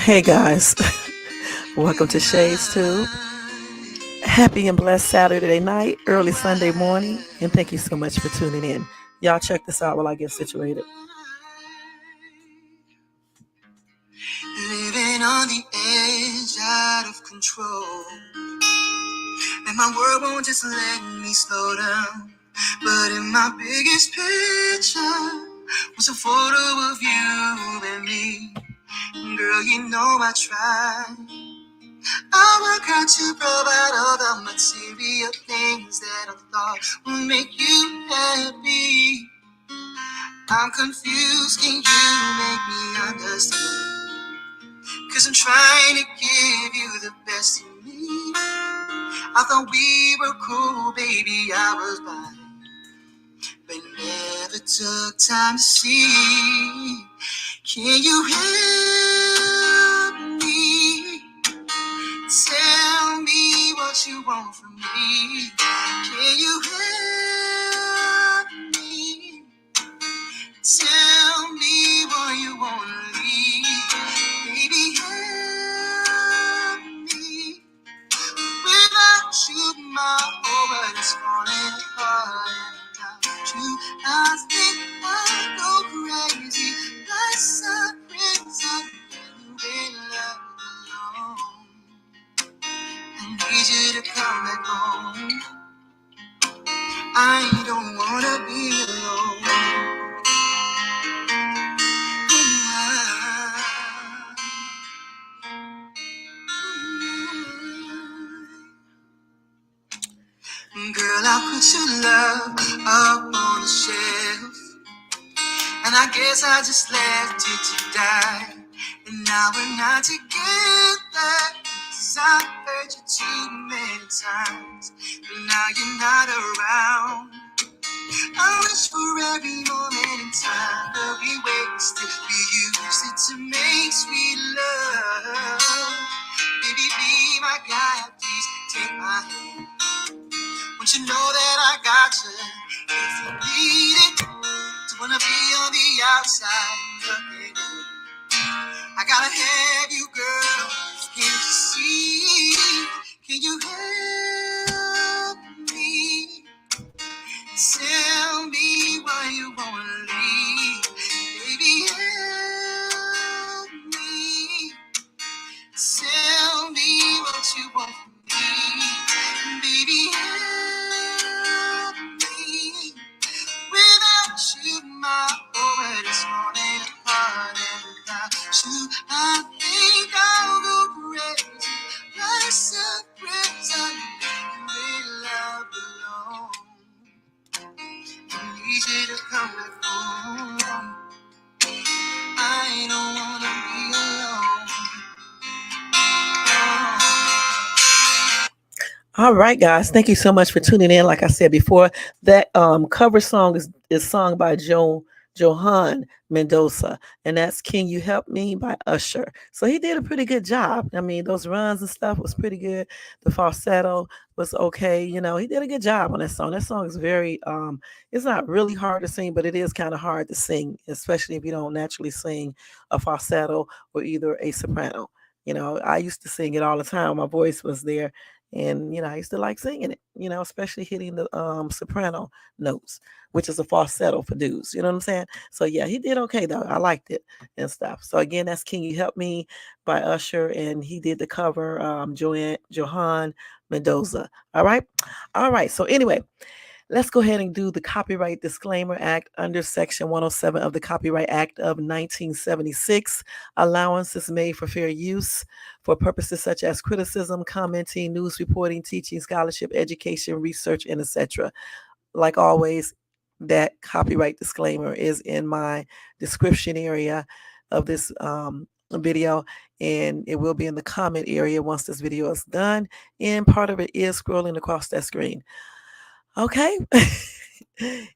Hey guys, welcome to Shades Tube. Happy and blessed Saturday night, early Sunday morning, and thank you so much for tuning in. Y'all check this out while I get situated. Living on the edge, out of control, and my world won't just let me slow down. But in my biggest picture was a photo of you and me. Girl, you know I tried. I work hard to provide all the material things that I thought would make you happy. I'm confused, can you make me understand? Cause I'm trying to give you the best of me. I thought we were cool, baby, I was fine, but never took time to see. Can you help me? Tell me what you want from me. Can you help me? Tell me why you wanna leave. Baby, help me. Without you, my whole world is falling apart. Without you, I think I go crazy. Like sirens up when we love alone. I need you to come back home. I don't wanna be alone. Girl, I put your love up on the shelf, and I guess I just left it to die. And now we're not together, 'cause I've hurt you too many times. But now you're not around. I wish for every moment in time that we wasted. We used it to make sweet love. Baby, be my guide, please take my hand. Won't you know that I got you? If you need it, don't wanna be on the outside looking in. I gotta have you, girl. Can't you see? Can you help me? Tell me why you wanna leave. Baby, help me. Tell me what you want from me. Baby, help me. Without you, my whole world is falling apart. And without you, I think I'll go crazy. Like surprise, I'm in love alone. I need you to come back home. I don't wanna be alone. All right, guys. Thank you so much for tuning in. Like I said before, that cover song is sung by Johan Mendoza, and that's "Can You Help Me" by Usher. So he did a pretty good job. I mean, those runs and stuff was pretty good. The falsetto was okay. You know, he did a good job on that song. That song is very it's not really hard to sing, but it is kind of hard to sing, especially if you don't naturally sing a falsetto or either a soprano. You know, I used to sing it all the time. My voice was there, and I used to like singing it, especially hitting the soprano notes, which is a falsetto for dudes. You know what I'm saying? So yeah, he did okay though. I liked it and stuff. So again, that's "Can You Help Me" by Usher, and he did the cover, Johan Mendoza. All right. So anyway, let's go ahead and do the Copyright Disclaimer Act under Section 107 of the Copyright Act of 1976. Allowance is made for fair use for purposes such as criticism, commenting, news reporting, teaching, scholarship, education, research, and etc. Like always, that copyright disclaimer is in my description area of this video, and it will be in the comment area once this video is done, and part of it is scrolling across that screen. Okay.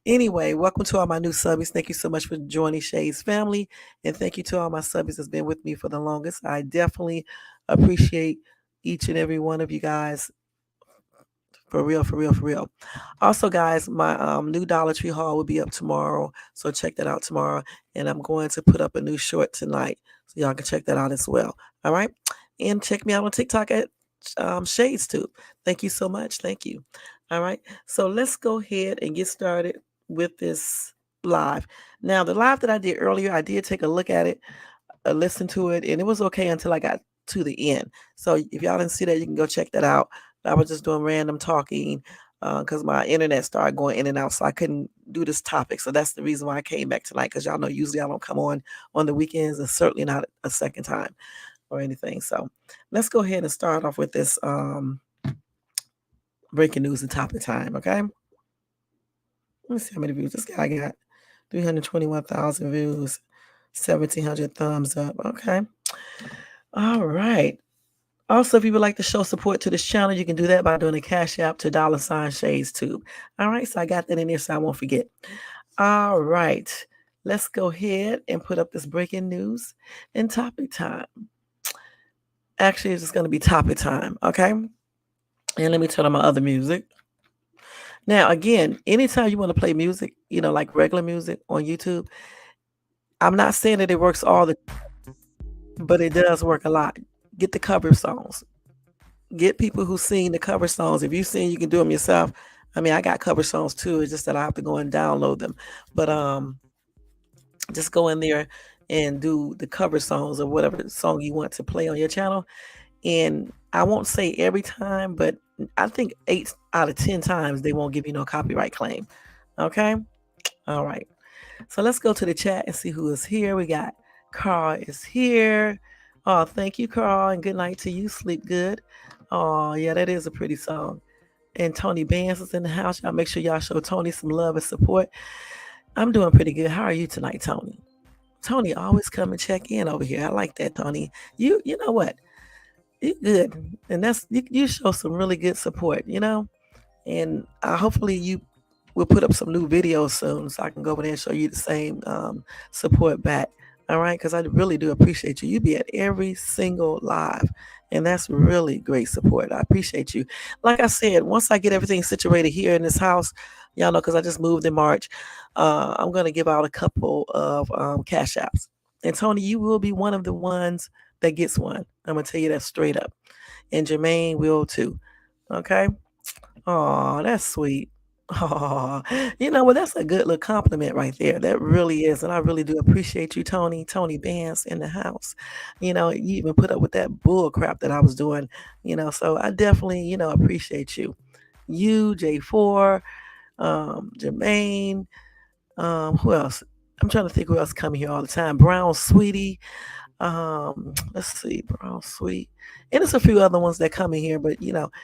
Anyway, welcome to all my new subbies. Thank you so much for joining Shades family, and thank you to all my subbies that's been with me for the longest. I definitely appreciate each and every one of you guys. For real, for real, for real. Also, guys, my new Dollar Tree haul will be up tomorrow, so check that out tomorrow. And I'm going to put up a new short tonight, so y'all can check that out as well. All right. And check me out on TikTok at Shades Tube. Thank you so much. Thank you. All right. So let's go ahead and get started with this live. Now, the live that I did earlier, I did take a look at it, listen to it, and it was okay until I got to the end. So if y'all didn't see that, you can go check that out. I was just doing random talking because my internet started going in and out, so I couldn't do this topic. So that's the reason why I came back tonight, because y'all know usually I don't come on the weekends, and certainly not a second time or anything. So let's go ahead and start off with this breaking news and topic time, okay? Let me see how many views this guy got. 321,000 views, 1,700 thumbs up. Okay. All right. Also, if you would like to show support to this channel, you can do that by doing a cash app to $Shades Tube. All right. So I got that in there so I won't forget. All right. Let's go ahead and put up this breaking news and topic time. Actually, it's just going to be topic time. Okay. And let me turn on my other music. Now, again, anytime you want to play music, like regular music on YouTube, I'm not saying that it works all the time, but it does work a lot. Get the cover songs. Get people who sing the cover songs. If you sing, you can do them yourself. I mean, I got cover songs too. It's just that I have to go and download them. But just go in there and do the cover songs or whatever song you want to play on your channel. And I won't say every time, but I think 8 out of 10 times they won't give you no copyright claim. Okay? All right. So let's go to the chat and see who is here. We got Carl is here. Oh, thank you, Carl, and good night to you. Sleep good. Oh, yeah, that is a pretty song. And Tony Bands is in the house. Y'all make sure y'all show Tony some love and support. I'm doing pretty good. How are you tonight, Tony? Tony always come and check in over here. I like that, Tony. You know what? You good, and that's you show some really good support. And hopefully you will put up some new videos soon, so I can go over there and show you the same support back. All right, because I really do appreciate you. You be at every single live, and that's really great support. I appreciate you. Like I said, once I get everything situated here in this house, y'all know, because I just moved in March, I'm going to give out a couple of cash apps. And Tony, you will be one of the ones that gets one. I'm going to tell you that straight up. And Jermaine will too. Okay? Oh, that's sweet. Oh, well, that's a good little compliment right there. That really is. And I really do appreciate you, Tony. Tony Bands in the house. You even put up with that bull crap that I was doing, so I definitely, appreciate you. You, J4, Jermaine, who else? I'm trying to think who else coming here all the time. Brown Sweetie. Let's see, Brown Sweet. And there's a few other ones that come in here, but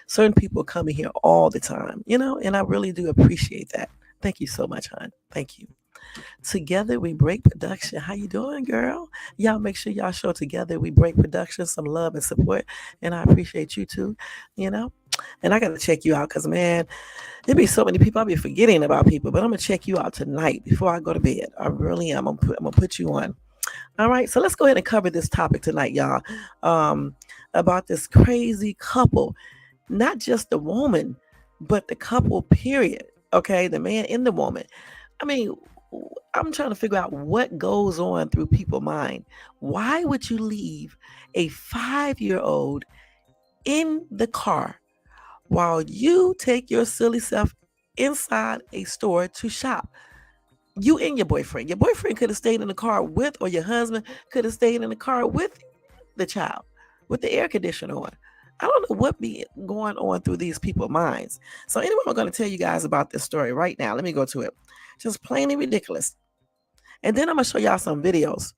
certain people come in here all the time, and I really do appreciate that. Thank you so much, hon. Thank you. Together We Break Production. How you doing, girl? Y'all make sure y'all show Together We Break Production some love and support. And I appreciate you too, And I got to check you out because, man, there be so many people. I'll be forgetting about people, but I'm going to check you out tonight before I go to bed. I really am. I'm going to put you on. All right, so let's go ahead and cover this topic tonight, y'all, about this crazy couple, not just the woman, but the couple, period. Okay, the man and the woman. I mean, I'm trying to figure out what goes on through people's mind. Why would you leave a 5-year-old in the car while you take your silly self inside a store to shop? You and your boyfriend. Your boyfriend could have stayed in the car with, or your husband could have stayed in the car with the child, with the air conditioner on. I don't know what be going on through these people's minds. So anyway, I'm going to tell you guys about this story right now. Let me go to it. Just plainly ridiculous. And then I'm going to show y'all some videos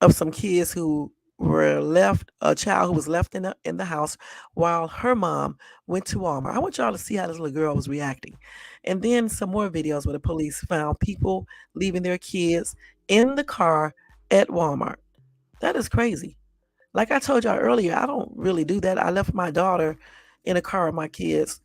of some kids who were left, a child who was left in the house while her mom went to Walmart. I want y'all to see how this little girl was reacting. And then some more videos where the police found people leaving their kids in the car at Walmart. That is crazy. Like I told y'all earlier, I don't really do that. I left my daughter in a car with my kids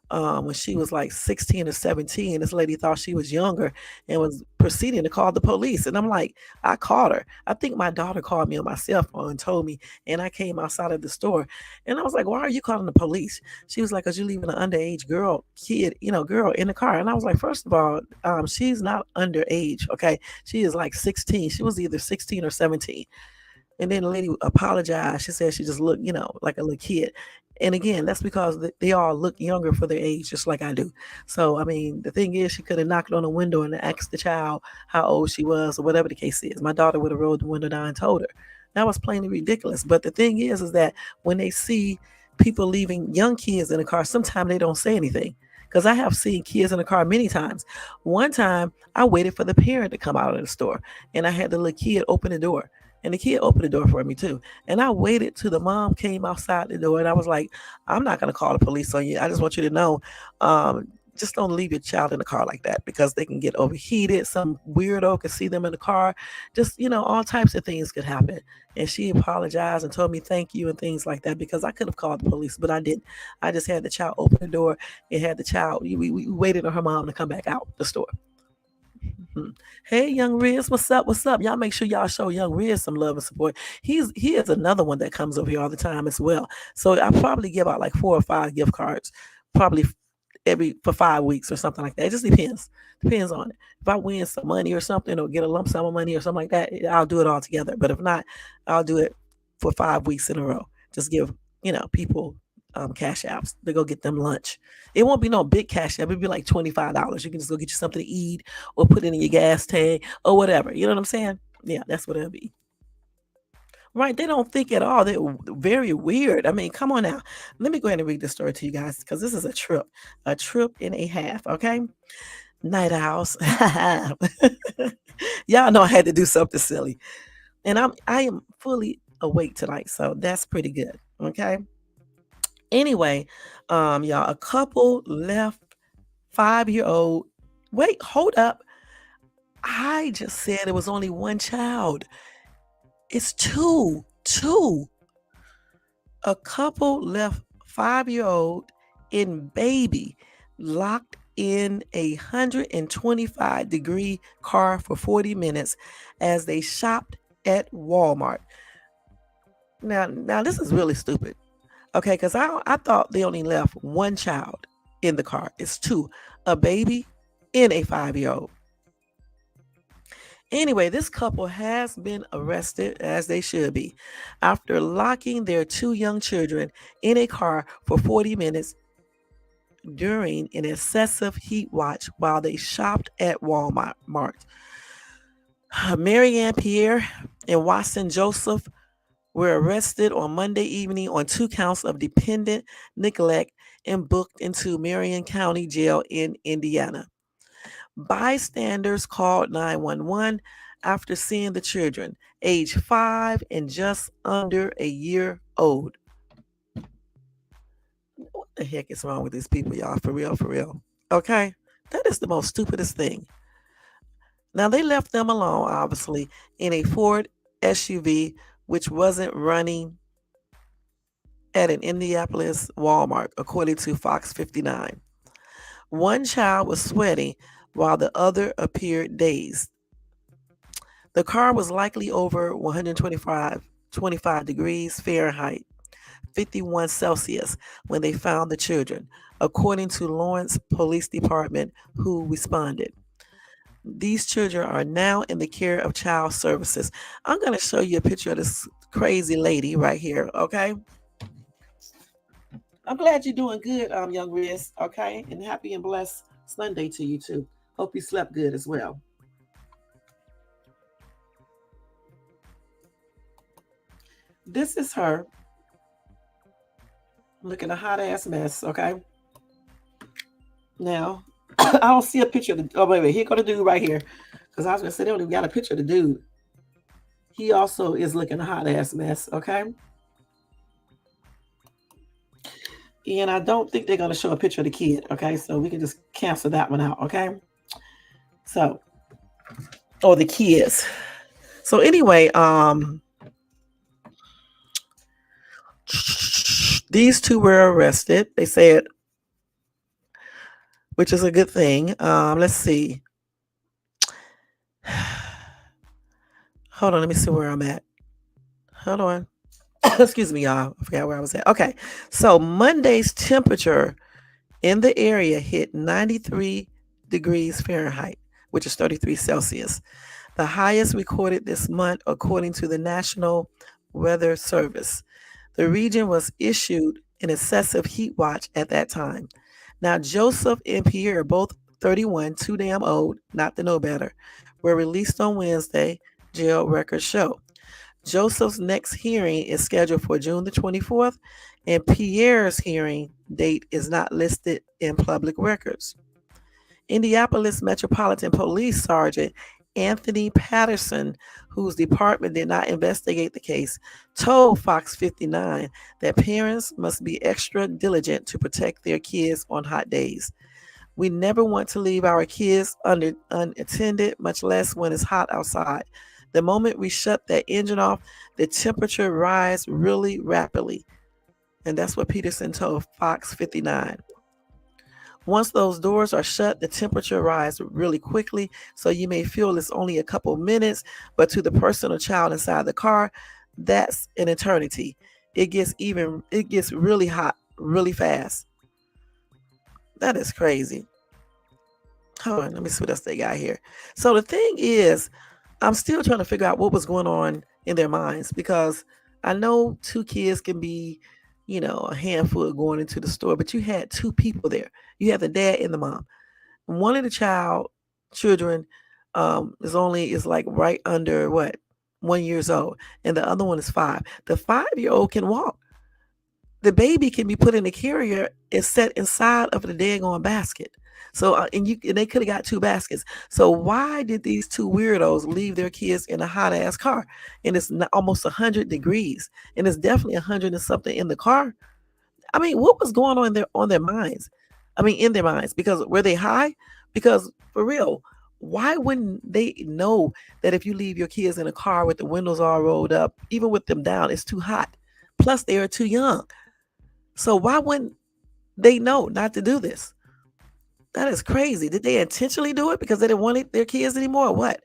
when she was like 16 or 17. This lady thought she was younger and was proceeding to call the police. And I'm like, I called her. I think my daughter called me on my cell phone and told me, and I came outside of the store. And I was like, why are you calling the police? She was like, because you're leaving an underage girl in the car. And I was like, first of all, she's not underage. Okay. She is like 16. She was either 16 or 17. And then the lady apologized. She said she just looked, like a little kid. And again, that's because they all look younger for their age, just like I do. So, I mean, the thing is, she could have knocked on the window and asked the child how old she was or whatever the case is. My daughter would have rolled the window down and told her. That was plainly ridiculous. But the thing is that when they see people leaving young kids in the car, sometimes they don't say anything. Because I have seen kids in the car many times. One time, I waited for the parent to come out of the store, and I had the little kid open the door. And the kid opened the door for me too. And I waited till the mom came outside the door, and I was like, I'm not going to call the police on you. I just want you to know, just don't leave your child in the car like that, because they can get overheated. Some weirdo could see them in the car. Just, all types of things could happen. And she apologized and told me thank you and things like that, because I could have called the police, but I didn't. I just had the child open the door and had the child, we waited on her mom to come back out the store. Mm-hmm. Hey, young Riz, what's up? What's up? Y'all make sure y'all show young Riz some love and support. He is another one that comes over here all the time as well. So I probably give out like 4 or 5 gift cards, probably every for 5 weeks or something like that. It just depends on it. If I win some money or something, or get a lump sum of money or something like that, I'll do it all together. But if not, I'll do it for 5 weeks in a row. Just give people cash apps to go get them lunch. It won't be no big cash app. It'll be like $25. You can just go get you something to eat or put it in your gas tank or whatever. You know what I'm saying? Yeah, that's what it'll be. Right. They don't think at all. They're very weird. I mean, come on now. Let me go ahead and read this story to you guys, because this is a trip and a half. Okay. Night owls. Y'all know I had to do something silly. And I am fully awake tonight. So that's pretty good. Okay. Anyway, y'all, a couple left 5-year-old. Wait, hold up. I just said it was only one child. It's two. Two. A couple left 5-year-old in baby locked in 125-degree car for 40 minutes as they shopped at Walmart. Now this is really stupid. Okay, because I thought they only left one child in the car. It's two, a baby and a 5-year-old. Anyway, this couple has been arrested, as they should be, after locking their two young children in a car for 40 minutes during an excessive heat watch while they shopped at Walmart. Marianne Pierre and Watson Joseph were arrested on Monday evening on 2 counts of dependent neglect and booked into Marion County Jail in Indiana. Bystanders called 911 after seeing the children, age 5 and just under a year old. What the heck is wrong with these people, y'all? For real, for real. Okay? That is the most stupidest thing. Now, they left them alone, obviously, in a Ford SUV, which wasn't running at an Indianapolis Walmart, according to Fox 59. One child was sweating while the other appeared dazed. The car was likely over 125 degrees Fahrenheit, 51 Celsius, when they found the children, according to Lawrence Police Department, who responded. These children are now in the care of child services. I'm going to show you a picture of this crazy lady right here, okay? I'm glad you're doing good, young Riz, okay? And happy and blessed Sunday to you, too. Hope you slept good as well. This is her looking a hot ass mess, okay? Now, I don't see a picture of the. Oh, wait. Here go the dude right here. Because I was going to say, they don't even got a picture of the dude. He also is looking a hot ass mess, okay? And I don't think they're going to show a picture of the kid, okay? So we can just cancel that one out, okay? So, or the kids. So anyway, these two were arrested. They said, which is a good thing. Let's see. Hold on, let me see where I'm at. Hold on. Excuse me, y'all. I forgot where I was at. Okay. So Monday's temperature in the area hit 93 degrees Fahrenheit, which is 33 Celsius. the highest recorded this month, according to the National Weather Service. The region was issued an excessive heat watch at that time. Now, Joseph and Pierre, both 31, too damn old not to know better, were released on Wednesday, jail records show. Joseph's next hearing is scheduled for June the 24th, and Pierre's hearing date is not listed in public records. Indianapolis Metropolitan Police Sergeant Anthony Patterson, whose department did not investigate the case, told Fox 59 that parents must be extra diligent to protect their kids on hot days. We never want to leave our kids unattended, much less when it's hot outside. The moment we shut that engine off, the temperature rises really rapidly. And that's what Peterson told Fox 59. Once those doors are shut, the temperature rises really quickly, so you may feel it's only a couple minutes, but to the person or child inside the car, that's an eternity. It gets really hot really fast. That is crazy. Hold on, let me see what else they got here. So the thing is, I'm still trying to figure out what was going on in their minds, because I know two kids can be, a handful going into the store, but you had two people there. You have the dad and the mom. One of the children is like right under 1 years old, and the other one is 5. The 5-year-old can walk. The baby can be put in the carrier and set inside of the daggone basket. So and they could have got 2 baskets. So why did these two weirdos leave their kids in a hot ass car? And it's almost 100 degrees, and it's definitely 100 and something in the car. I mean, what was going on in their minds? Because were they high? Because for real, why wouldn't they know that if you leave your kids in a car with the windows all rolled up, even with them down, it's too hot? Plus, they are too young. So why wouldn't they know not to do this? That is crazy. Did they intentionally do it because they didn't want their kids anymore, or what?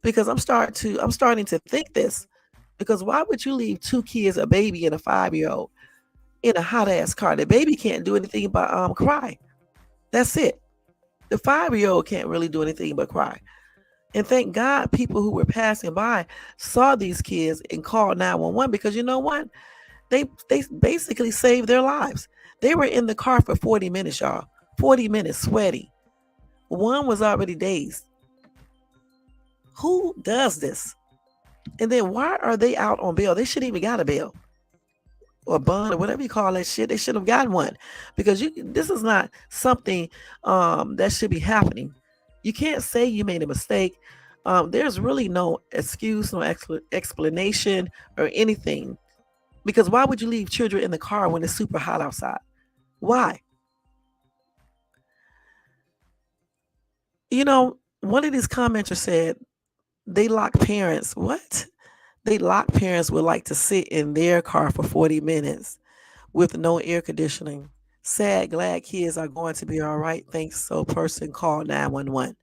Because I'm starting to think this. Because why would you leave 2 kids, a baby and a 5-year-old, in a hot ass car? The baby can't do anything but cry. That's it. The 5-year-old can't really do anything but cry. And thank God people who were passing by saw these kids and called 911, because you know what? They basically saved their lives. They were in the car for 40 minutes, y'all. 40 minutes, sweaty. One was already dazed. Who does this? And then why are they out on bail? They shouldn't even got a bail or bond or whatever you call that shit. They should have gotten one, because this is not something that should be happening. You can't say you made a mistake. There's really no excuse, no explanation or anything. Because why would you leave children in the car when it's super hot outside? Why? One of these commenters said they lock parents. What? They lock parents would like to sit in their car for 40 minutes with no air conditioning. Sad, glad kids are going to be all right. Thanks. So person called 911.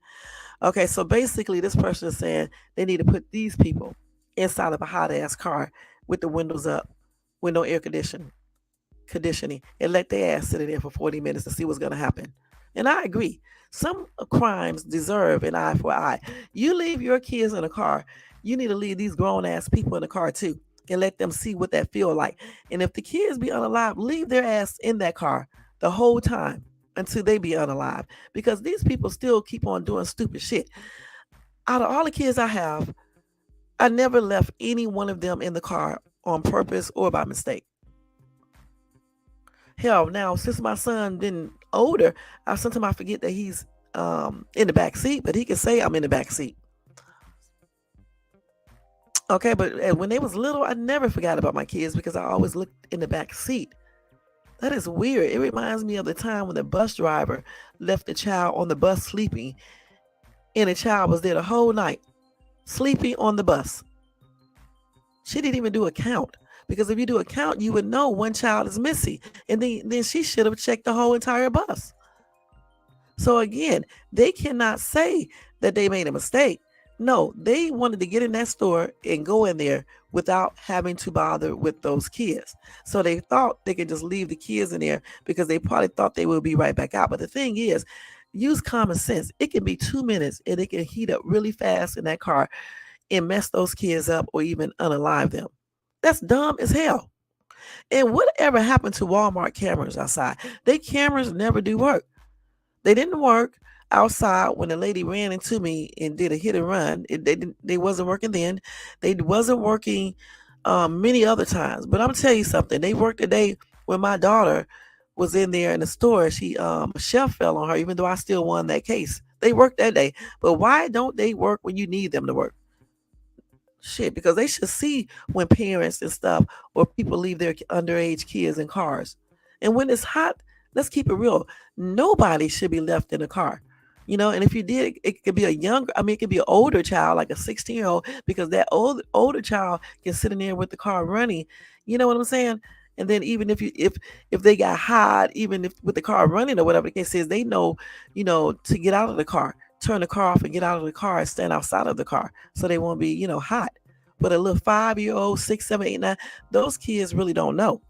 Okay, so basically this person is saying they need to put these people inside of a hot ass car with the windows up, with no air conditioning, and let their ass sit in there for 40 minutes to see what's going to happen. And I agree. Some crimes deserve an eye for an eye. You leave your kids in a car, you need to leave these grown ass people in the car too, and let them see what that feel like. And if the kids be unalive, leave their ass in that car the whole time until they be unalive, because these people still keep on doing stupid shit. Out of all the kids I have, I never left any one of them in the car on purpose or by mistake. Hell, now since my son been older, sometimes I forget that he's in the back seat, but he can say I'm in the back seat. Okay, but when they was little, I never forgot about my kids because I always looked in the back seat. That is weird. It reminds me of the time when the bus driver left the child on the bus sleeping, and the child was there the whole night, sleeping on the bus. She didn't even do a count, because if you do a count, you would know one child is missing, and then she should have checked the whole entire bus. So again, they cannot say that they made a mistake. No, they wanted to get in that store and go in there without having to bother with those kids. So they thought they could just leave the kids in there because they probably thought they would be right back out. But the thing is, use common sense. It can be 2 minutes and it can heat up really fast in that car. and mess those kids up or even unalive them. That's dumb as hell. And whatever happened to Walmart cameras outside? They cameras never do work. They didn't work outside when the lady ran into me and did a hit and run. They wasn't working then. They wasn't working many other times. But I'm gonna tell you something. They worked the day when my daughter was in there in the store. She a shelf fell on her, even though I still won that case. They worked that day. But why don't they work when you need them to work? Shit, because they should see when parents and stuff or people leave their underage kids in cars. And when it's hot, let's keep it real. Nobody should be left in a car. And if you did, it could be it could be an older child, like a 16-year-old, because that older child can sit in there with the car running. You know what I'm saying? And then even if they got hot, even if with the car running or whatever the case is, they know, to get out of the car, turn the car off and get out of the car and stand outside of the car so they won't be, hot. But a little 5-year-old, 6, 7, 8, 9, those kids really don't know.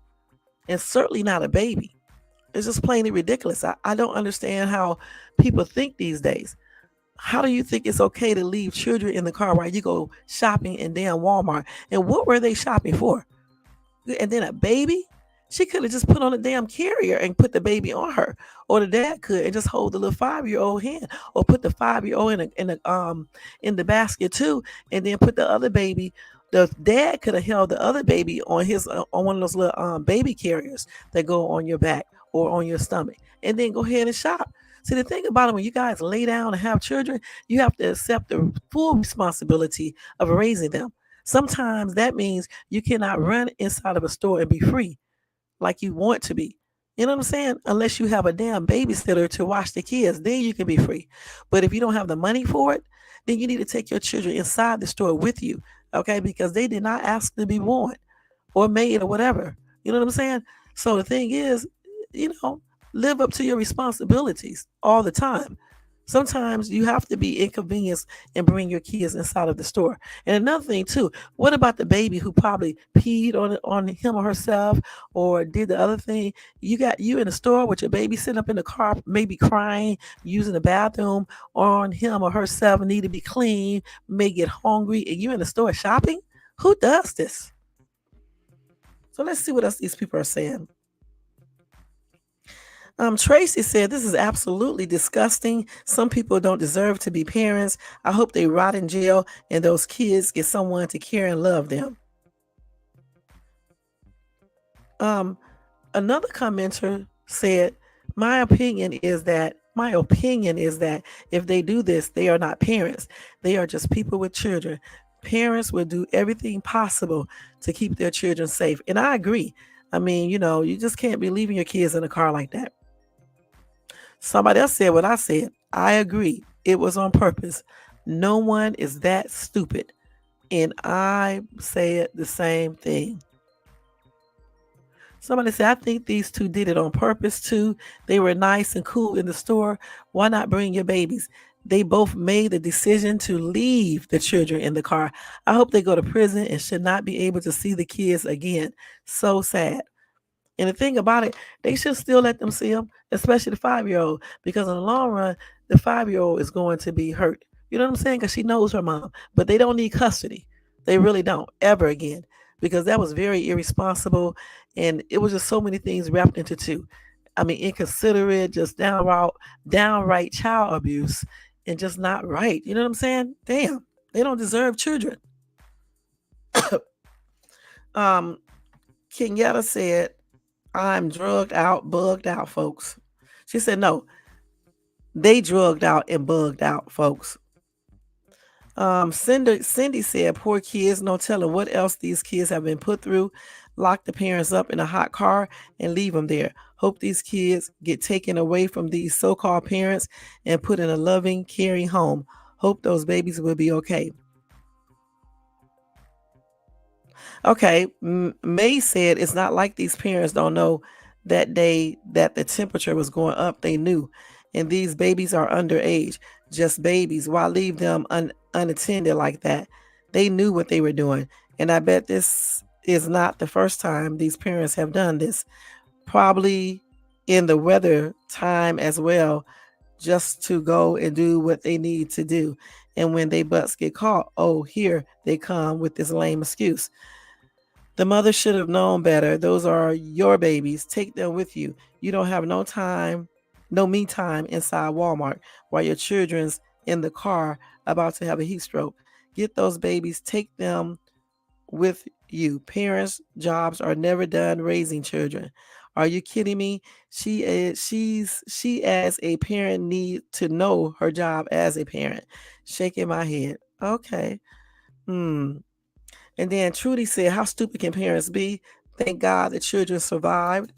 And certainly not a baby. It's just plainly ridiculous. I don't understand how people think these days. How do you think it's okay to leave children in the car while you go shopping in damn Walmart? And what were they shopping for? And then a baby? She could have just put on a damn carrier and put the baby on her, or the dad could and just hold the little 5-year-old hand, or put the 5-year-old in the basket too, and then put the other baby. The dad could have held the other baby on his on one of those little baby carriers that go on your back or on your stomach, and then go ahead and shop. See, the thing about it, when you guys lay down and have children, you have to accept the full responsibility of raising them. Sometimes that means you cannot run inside of a store and be free like you want to be. You know what I'm saying? Unless you have a damn babysitter to watch the kids, then you can be free. But if you don't have the money for it, then you need to take your children inside the store with you, okay? Because they did not ask to be born or made or whatever. You know what I'm saying? So the thing is, live up to your responsibilities all the time. Sometimes you have to be inconvenienced and bring your kids inside of the store. And another thing too, what about the baby who probably peed on him or herself or did the other thing? You got you in the store with your baby sitting up in the car, maybe crying, using the bathroom on him or herself, need to be clean, may get hungry, and you in the store shopping? Who does this? So let's see what else these people are saying. Tracy said, "This is absolutely disgusting. Some people don't deserve to be parents. I hope they rot in jail and those kids get someone to care and love them." Um, Another commenter said, My opinion is that if they do this, they are not parents. They are just people with children. Parents will do everything possible to keep their children safe." And I agree. I mean, you just can't be leaving your kids in a car like that. Somebody else said what I said. I agree. It was on purpose. No one is that stupid. And I said the same thing. Somebody said, "I think these two did it on purpose too. They were nice and cool in the store. Why not bring your babies?" They both made the decision to leave the children in the car. I hope they go to prison and should not be able to see the kids again. So sad. And the thing about it, they should still let them see them, especially the 5-year-old, because in the long run, the 5-year-old is going to be hurt. You know what I'm saying? Because she knows her mom, but they don't need custody. They really don't ever again, because that was very irresponsible, and it was just so many things wrapped into two. I mean, inconsiderate, just downright child abuse, and just not right. You know what I'm saying? Damn, they don't deserve children. um, Kenyatta said, "I'm drugged out, bugged out, folks." She said, "No, they drugged out and bugged out, folks." Cindy said, "Poor kids, no telling what else these kids have been put through. Lock the parents up in a hot car and leave them there. Hope these kids get taken away from these so-called parents and put in a loving, caring home. Hope those babies will be okay." Okay, May said, "It's not like these parents don't know that day that the temperature was going up. They knew. And these babies are underage, just babies. Why leave them unattended like that? They knew what they were doing. And I bet this is not the first time these parents have done this. Probably in the weather time as well. just to go and do what they need to do. And when they butts get caught, oh, here they come with this lame excuse. The mother should have known better. Those are your babies. Take them with you. You don't have no time, no me time inside Walmart while your children's in the car about to have a heat stroke. Get those babies, take them with you. Parents' jobs are never done raising children. Are you kidding me? She as a parent need to know her job as a parent. Shaking my head. Okay. And then Trudy said, how stupid can parents be? Thank God the children survived.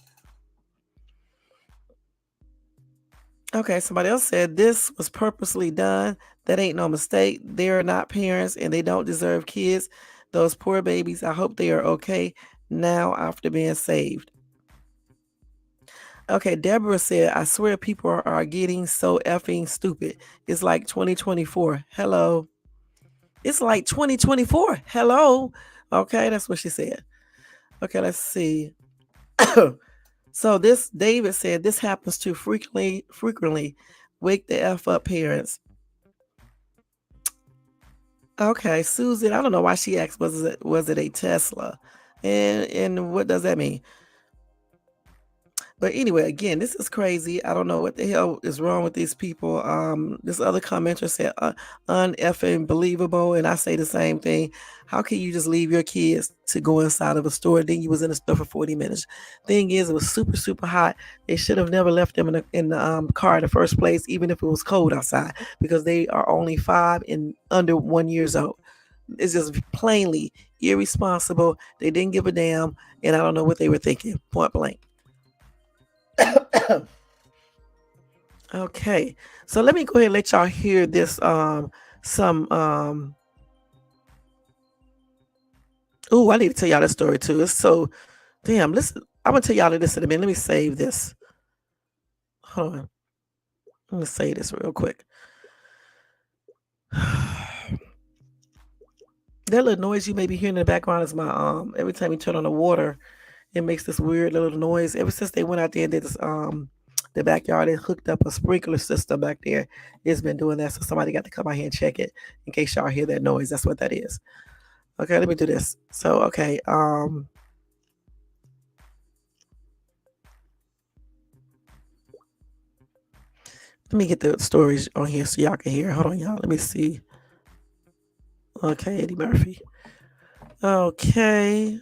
Okay, somebody else said this was purposely done. That ain't no mistake. They're not parents and they don't deserve kids. Those poor babies, I hope they are okay now after being saved. Okay, Deborah said, I swear people are getting so effing stupid. It's like 2024. Hello. It's like 2024. Hello. Okay, that's what she said. Okay, let's see. So this David said this happens too frequently. Wake the F up, parents. Okay, Susan, I don't know why she asked, was it a Tesla? And what does that mean? But anyway, again, this is crazy. I don't know what the hell is wrong with these people. This other commenter said uneffing believable, and I say the same thing. How can you just leave your kids to go inside of a store? Then you was in the store for 40 minutes. Thing is, it was super, super hot. They should have never left them in the car in the first place, even if it was cold outside, because they are only 5 and under 1 years old. It's just plainly irresponsible. They didn't give a damn, and I don't know what they were thinking, point blank. Okay, so let me go ahead and let y'all hear this. Oh, I need to tell y'all this story too. It's so damn. Listen, I'm gonna tell y'all this in a minute. Let me save this. Hold on. I'm gonna say this real quick. That little noise you may be hearing in the background is my every time you turn on the water, it makes this weird little noise. Ever since they went out there and did this the backyard and hooked up a sprinkler system back there, it's been doing that. So somebody got to come out here and check it in case y'all hear that noise. That's what that is. Okay, let me do this. So okay, let me get the stories on here so y'all can hear. Hold on, y'all. Let me see. Okay, Eddie Murphy. Okay.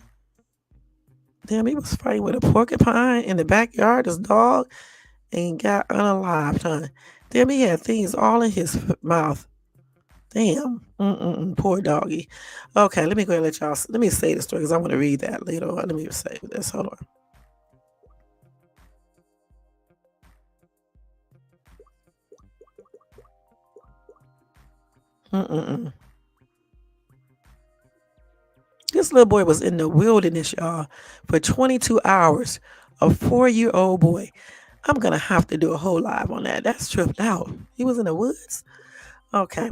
Damn, he was fighting with a porcupine in the backyard. His dog and got unalived, huh? Damn, he had things all in his mouth. Damn. Poor doggy. Okay, let me go ahead and let me say the story because I want to read that later on. Let me say this. Hold on. This little boy was in the wilderness, y'all, for 22 hours. A 4-year-old boy. I'm going to have to do a whole live on that. That's tripped out. He was in the woods. Okay.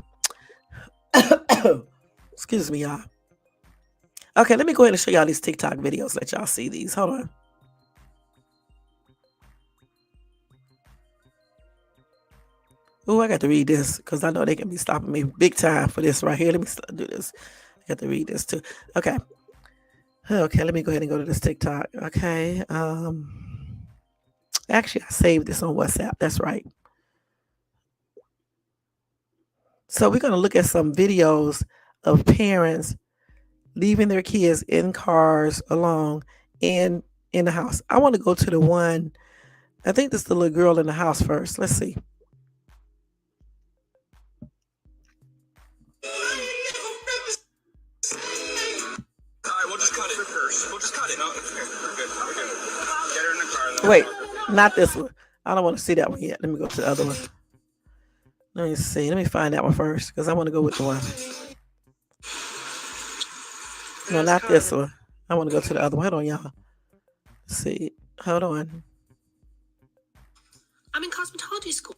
Excuse me, y'all. Okay, let me go ahead and show y'all these TikTok videos. Let y'all see these. Hold on. Oh, I got to read this because I know they can be stopping me big time for this right here. Let me do this. I got to read this too. Okay. Okay, let me go ahead and go to this TikTok. Okay. Actually, I saved this on WhatsApp. That's right. So we're going to look at some videos of parents leaving their kids in cars alone in the house. I want to go to the one. I think this is the little girl in the house first. Let's see. Wait, not this one. I don't want to see that one yet. Let me go to the other one. Let me see. Let me find that one first because I want to go with the one. No, not this one. I want to go to the other one. Hold on, y'all. Let's see. Hold on. I'm in cosmetology school.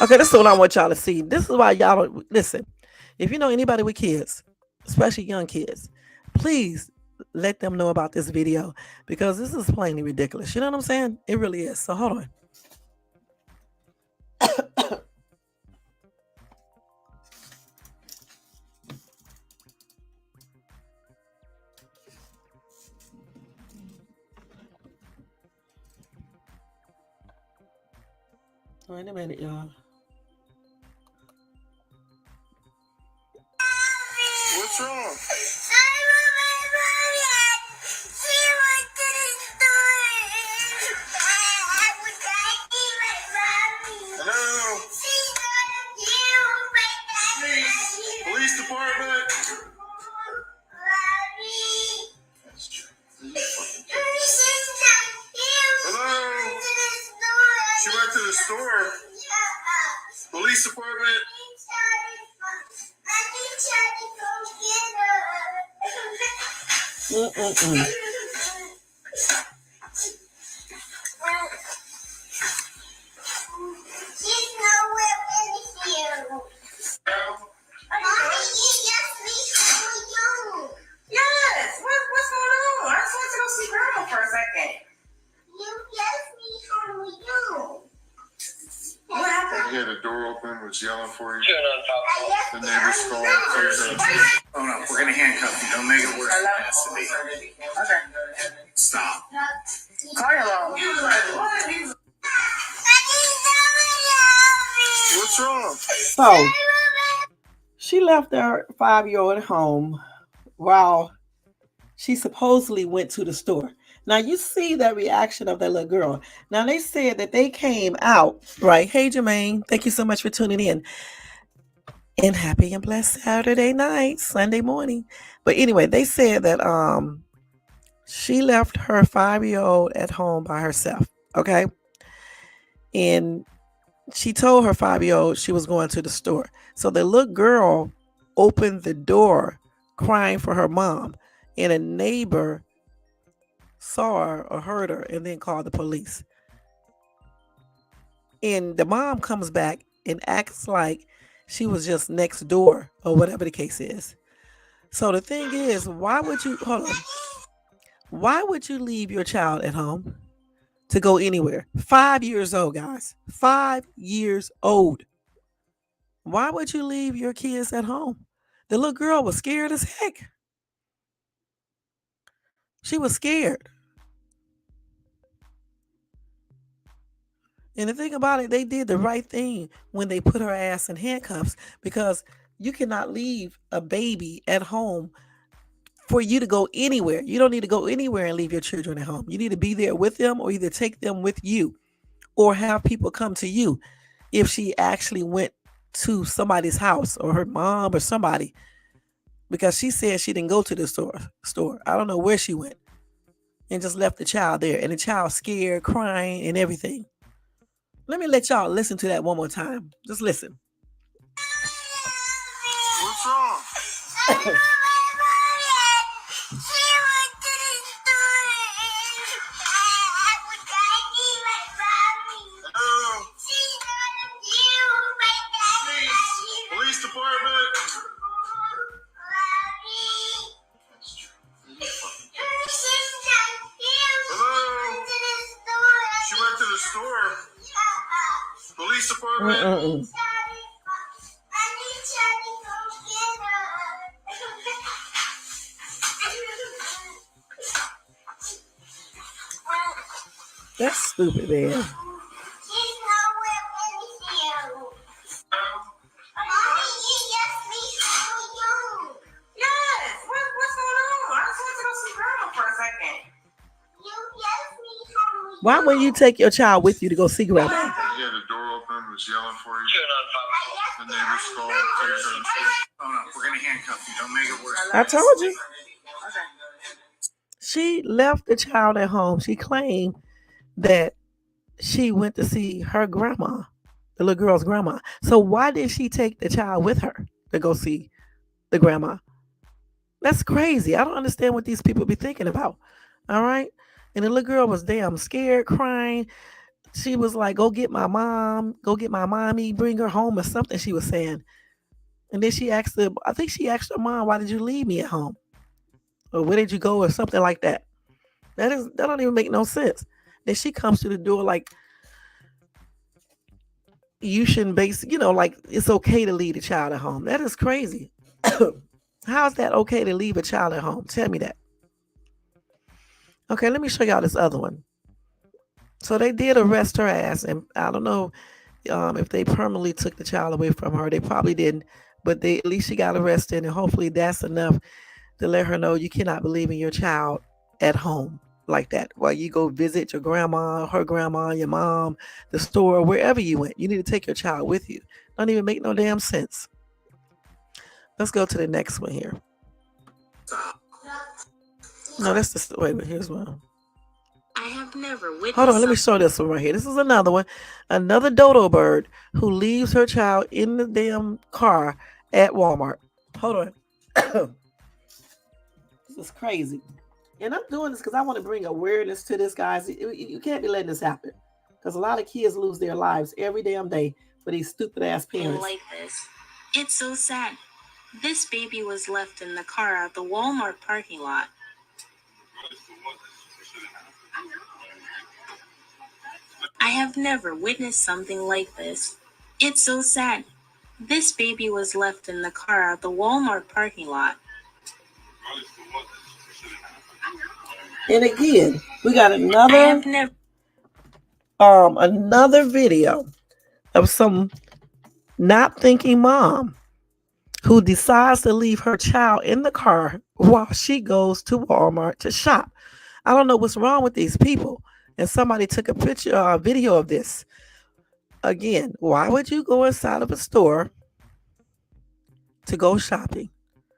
Okay, this is what I want y'all to see. This is why y'all don't listen. If you know anybody with kids, especially young kids, please let them know about this video because this is plainly ridiculous. You know what I'm saying? It really is. So hold on. Wait a minute, y'all. What's wrong? Hello? Police department? Hello? She went to the store. Police department? Mm-mm-mm. Yes. What's going on? I just went to go see Grandma for a second. What happened? He had the door open, was yelling for you. Turn on top. The neighbors called. Oh no, we're gonna handcuff you. Don't make it worse than it has to be. Okay. Stop. Call your mom. What's wrong? So she left her 5-year-old at home while she supposedly went to the store. Now you see that reaction of that little girl. Now they said that they came out, right? Hey Jermaine, thank you so much for tuning in. And happy and blessed Saturday night, Sunday morning. But anyway, they said that she left her 5-year-old at home by herself. Okay. And she told her 5-year-old she was going to the store. So the little girl opened the door crying for her mom. And a neighbor saw her or heard her and then called the police. And the mom comes back and acts like she was just next door or whatever the case is. So the thing is, why would you leave your child at home to go anywhere? 5 years old, guys. 5 years old. Why would you leave your kids at home? The little girl was scared as heck. She was scared. And the thing about it, they did the right thing when they put her ass in handcuffs, because you cannot leave a baby at home for you to go anywhere. You don't need to go anywhere and leave your children at home. You need to be there with them, or either take them with you or have people come to you if she actually went to somebody's house or her mom or somebody, because she said she didn't go to the store. I don't know where she went, and just left the child there, and the child scared, crying and everything. Let me let y'all listen to that one more time. Just listen. What's wrong? Hello? Police department? Hello? She went to the store. Police department? Mm-mm-mm. That's stupid, man. Yes. What's going on? I just went to go see Grandma for a second. Why wouldn't you take your child with you to go see grandma? He had the door open, was yelling for you. Turn on top. The neighbors called. Oh no, we're gonna handcuff you. Don't make it worse than I it has to told be. you. She left the child at home. She claimed that she went to see her grandma, the little girl's grandma. So why did she take the child with her to go see the grandma? That's crazy. I don't understand what these people be thinking about. All right. And the little girl was damn scared, crying. She was like, go get my mom, go get my mommy, bring her home or something, she was saying. And then I think she asked her mom, why did you leave me at home? Or where did you go, or something like that. That don't even make no sense. Then she comes to the door like, you shouldn't like it's okay to leave the child at home. That is crazy. How is that okay to leave a child at home? Tell me that. Okay, let me show y'all this other one. So they did arrest her ass, and I don't know If they permanently took the child away from her, they probably didn't, but they at least she got arrested, and hopefully that's enough to let her know you cannot believe in your child at home like that. While you go visit your grandma, her grandma, your mom, the store, wherever you went, you need to take your child with you. Don't even make no damn sense. Let's go to the next one here. No, that's the wait. Here's one. I have never witnessed. Hold on, let me show this one right here. This is another one. Another dodo bird who leaves her child in the damn car at Walmart. Hold on. This is crazy. And I'm doing this because I want to bring awareness to this, guys. You can't be letting this happen. Because a lot of kids lose their lives every damn day for these stupid ass parents. Like this. It's so sad. This baby was left in the car at the Walmart parking lot. I have never witnessed something like this. It's so sad. This baby was left in the car at the Walmart parking lot. And again, we got I have another video of some not thinking mom who decides to leave her child in the car while she goes to Walmart to shop. I don't know what's wrong with these people. And somebody took a video of this. Again, why would you go inside of a store to go shopping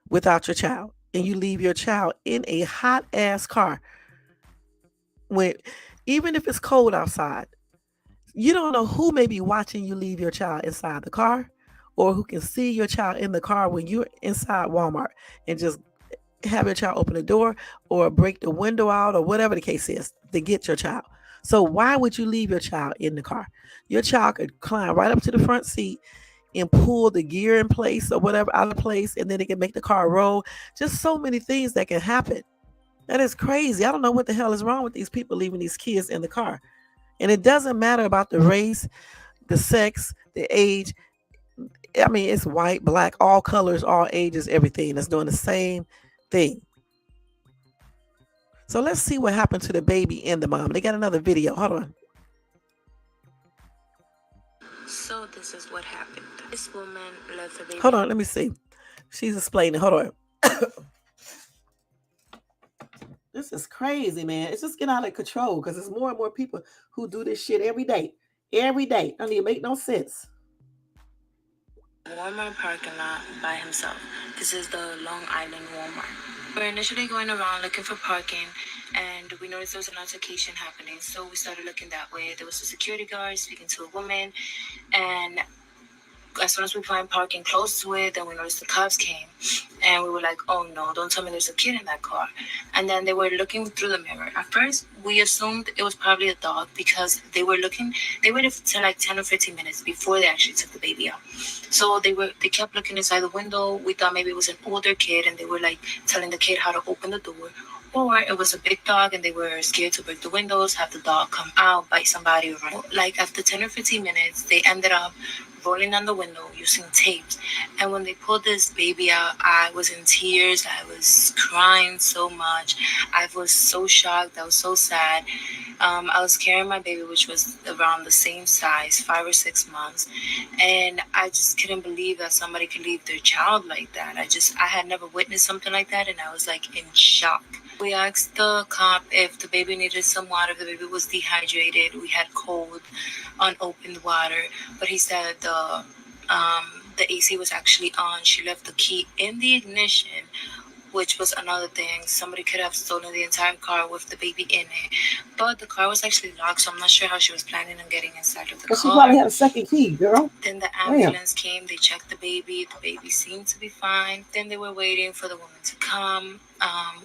without your child, and you leave your child in a hot ass car? When even if it's cold outside, you don't know who may be watching you leave your child inside the car, or who can see your child in the car when you're inside Walmart and just have your child open the door or break the window out or whatever the case is to get your child. So why would you leave your child in the car? Your child could climb right up to the front seat and pull the gear in place or whatever out of place, and then it can make the car roll. Just so many things that can happen. That is crazy. I don't know what the hell is wrong with these people leaving these kids in the car. And it doesn't matter about the race, the sex, the age. I mean, it's white, black, all colors, all ages, everything that's doing the same thing. So let's see what happened to the baby and the mom. They got another video. Hold on. So this is what happened. This woman left the baby. Hold on, let me see. She's explaining. Hold on. This is crazy, man. It's just getting out of control because there's more and more people who do this shit every day. Every day. Don't even make no sense. Walmart parking lot by himself. This is the Long Island Walmart. We're initially going around looking for parking, and we noticed there was an altercation happening. So we started looking that way. There was a security guard speaking to a woman, and as soon as we find parking close to it, then we noticed the cops came, and we were like, oh no, don't tell me there's a kid in that car. And then they were looking through the mirror. At first, we assumed it was probably a dog because they waited till like 10 or 15 minutes before they actually took the baby out. So they kept looking inside the window. We thought maybe it was an older kid, and they were like telling the kid how to open the door. Or it was a big dog and they were scared to break the windows, have the dog come out, bite somebody, or run. Like after 10 or 15 minutes, they ended up rolling down the window using tapes. And when they pulled this baby out, I was in tears. I was crying so much. I was so shocked. I was so sad. I was carrying my baby, which was around the same size, 5 or 6 months. And I just couldn't believe that somebody could leave their child like that. I had never witnessed something like that, and I was like in shock. We asked the cop if the baby needed some water. The baby was dehydrated. We had cold, unopened water. But he said the AC was actually on. She left the key in the ignition, which was another thing. Somebody could have stolen the entire car with the baby in it. But the car was actually locked, so I'm not sure how she was planning on getting inside of the car. She probably had a second key, girl. Then the ambulance came. They checked the baby. The baby seemed to be fine. Then they were waiting for the woman to come.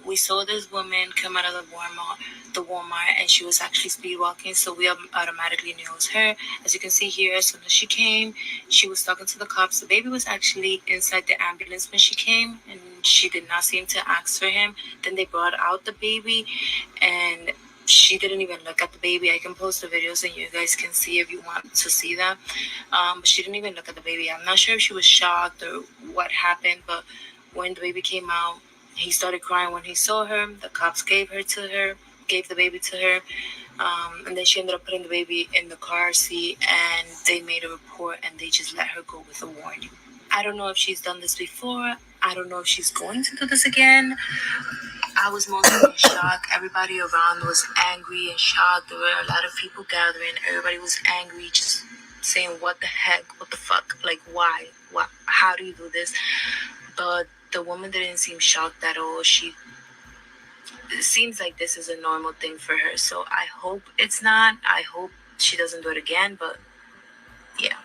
We saw this woman come out of the Walmart, and she was actually speed walking, so we automatically knew it was her. As you can see here, as soon as she came, she was talking to the cops. The baby was actually inside the ambulance when she came, and she did not seem to ask for him. Then they brought out the baby, and she didn't even look at the baby. I can post the videos and you guys can see if you want to see that. But she didn't even look at the baby. I'm not sure if she was shocked or what happened, but when the baby came out, he started crying when he saw her. The cops gave the baby to her. And then she ended up putting the baby in the car seat, and they made a report, and they just let her go with a warning. I don't know if she's done this before. I don't know if she's going to do this again. I was mostly in shock. Everybody around was angry and shocked. There were a lot of people gathering. Everybody was angry, just saying, what the heck? What the fuck? Like, why? What? How do you do this? But the woman didn't seem shocked at all. It seems like this is a normal thing for her. So I hope it's not. I hope she doesn't do it again. But yeah.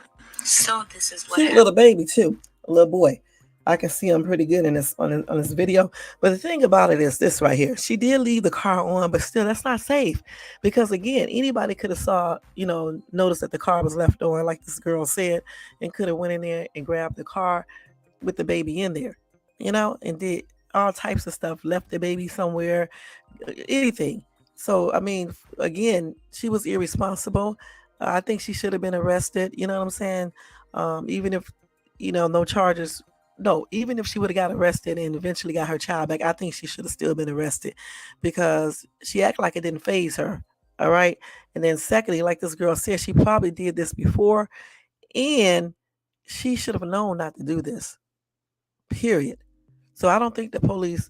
So this is what Cute happened. little baby too, a little boy. I can see him pretty good in this on this video. But the thing about it is this right here. She did leave the car on, but still that's not safe. Because again, anybody could have saw, noticed that the car was left on, like this girl said, and could have went in there and grabbed the car with the baby in there, and did all types of stuff, left the baby somewhere, anything. So, I mean, again, she was irresponsible. I think she should have been arrested. You know what I'm saying? Even if, no charges. No, even if she would have got arrested and eventually got her child back, I think she should have still been arrested because she acted like it didn't faze her. All right. And then secondly, like this girl said, she probably did this before and she should have known not to do this. Period. So I think the police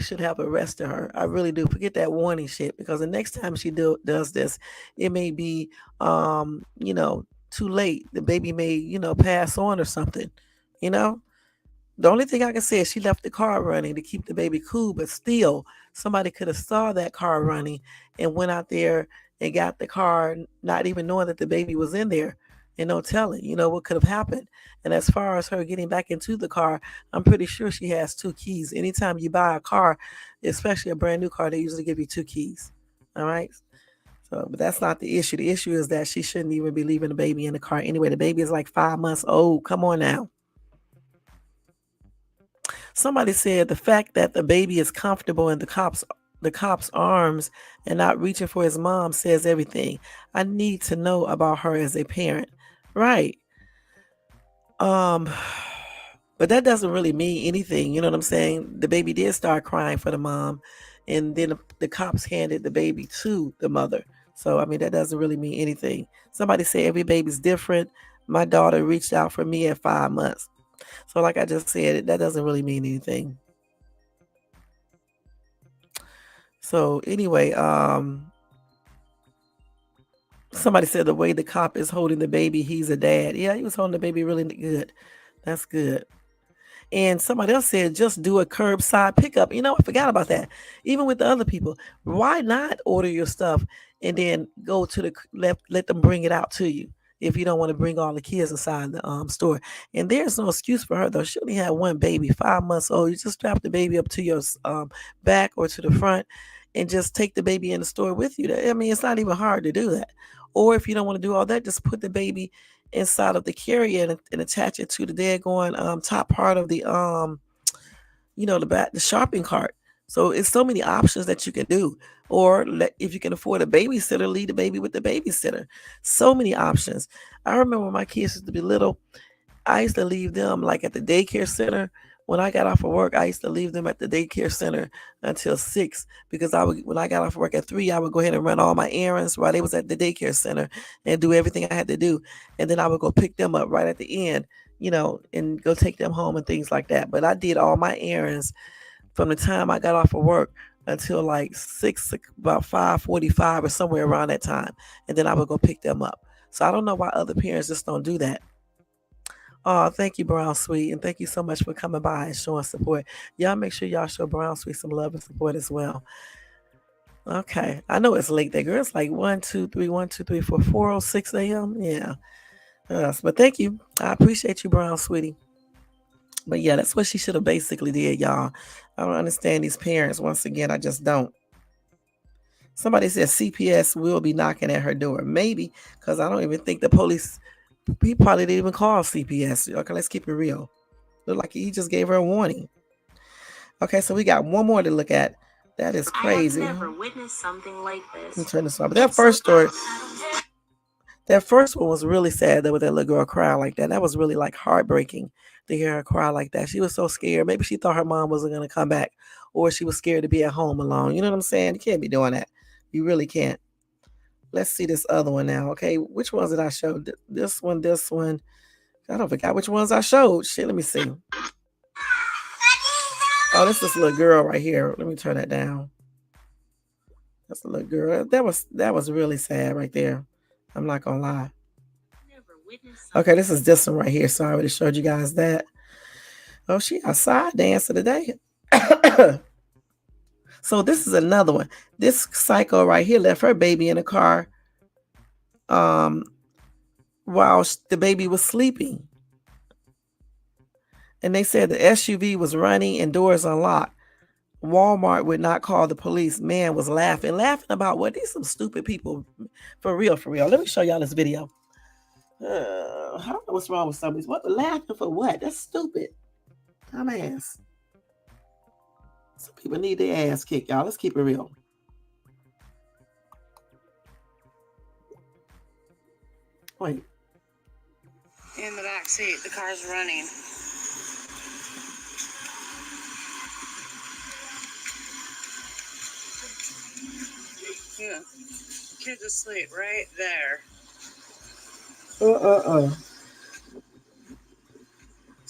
should have arrested her. I really do. Forget that warning shit because the next time she does this, it may be too late. The baby may, pass on or something. The only thing I can say is she left the car running to keep the baby cool, but still somebody could have saw that car running and went out there and got the car, not even knowing that the baby was in there and no telling, what could have happened. And as far as her getting back into the car, I'm pretty sure she has 2 keys. Anytime you buy a car, especially a brand new car, they usually give you 2 keys. All right. So, but that's not the issue. The issue is that she shouldn't even be leaving the baby in the car. Anyway, the baby is like 5 months old. Come on now. Somebody said the fact that the baby is comfortable in the cop's arms and not reaching for his mom says everything. I need to know about her as a parent. Right. But that doesn't really mean anything. You know what I'm saying? The baby did start crying for the mom, and then the cops handed the baby to the mother. So, I mean, that doesn't really mean anything. Somebody said every baby's different. My daughter reached out for me at 5 months. So like I just said, that doesn't really mean anything. So anyway, somebody said the way the cop is holding the baby, he's a dad. Yeah, he was holding the baby really good. That's good. And somebody else said, just do a curbside pickup. I forgot about that. Even with the other people, why not order your stuff and then go to the let them bring it out to you if you don't want to bring all the kids inside the store. And there's no excuse for her, though. She only had one baby, 5 months old. You just strap the baby up to your back or to the front and just take the baby in the store with you. I mean, it's not even hard to do that. Or if you don't want to do all that, just put the baby inside of the carrier and attach it to the daggone top part of the the shopping cart. So it's so many options that you can do. Or if you can afford a babysitter, leave the baby with the babysitter. So many options. I remember when my kids used to be little, I used to leave them like at the daycare center. When I got off of work, I used to leave them at the daycare center until 6 because when I got off of work at 3, I would go ahead and run all my errands while they was at the daycare center and do everything I had to do. And then I would go pick them up right at the end, and go take them home and things like that. But I did all my errands from the time I got off of work until like 6, about 5:45 or somewhere around that time. And then I would go pick them up. So I don't know why other parents just don't do that. Oh, thank you, Brown Sweet. And thank you so much for coming by and showing support. Y'all make sure y'all show Brown Sweet some love and support as well. Okay. I know it's late there, girl. It's like 1, 2, 3, 1, 2, 3, 4, 4:06 a.m. Yeah. But thank you. I appreciate you, Brown Sweetie. But yeah, that's what she should have basically did, y'all. I don't understand these parents. Once again, I just don't. Somebody said CPS will be knocking at her door. Maybe, because I don't even think the police, he probably didn't even call CPS. Okay, let's keep it real. Look like he just gave her a warning. Okay, so we got one more to look at. That is crazy. I have never witnessed something like this. Let me turn this off. But that first story, that first one was really sad though, with that little girl crying like that. That was really like heartbreaking to hear her cry like that. She was so scared. Maybe she thought her mom wasn't going to come back, or she was scared to be at home alone. You know what I'm saying? You can't be doing that. You really can't. Let's see this other one now. Okay, which ones did I show? This one, this one. I don't forget which ones I showed. Shit, let me see. Oh, this is a little girl right here. Let me turn that down. That's a little girl. That was really sad right there. I'm not gonna lie. Okay, this is this one right here. So I already showed you guys that. Oh, she outside dancing today. So this is another one. This psycho right here left her baby in the car while the baby was sleeping. And they said the SUV was running and doors unlocked. Walmart would not call the police. Man was laughing about what? These some stupid people. For real, for real. Let me show y'all this video. I don't know what's wrong with some of these. What? Laughing for what? That's stupid. Dumbass. Some people need their ass kicked, y'all. Let's keep it real. Wait. In the back seat, the car's running. Yeah. Kid's asleep right there.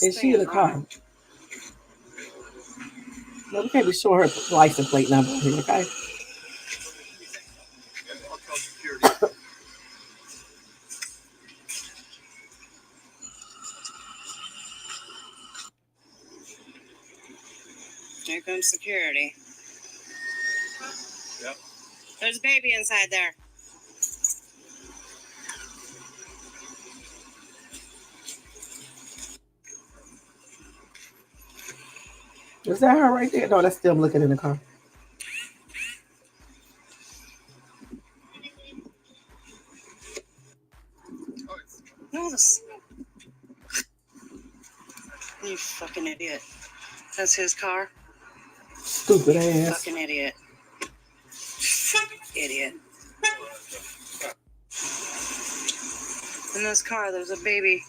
Is she in the car? No, we can't be showing her license plate number here, okay? Here comes security. Yep. There's a baby inside there. Is that her right there? No, that's still looking in the car. No, you fucking idiot. That's his car? Stupid ass. Fucking idiot. Idiot. In this car, there's a baby.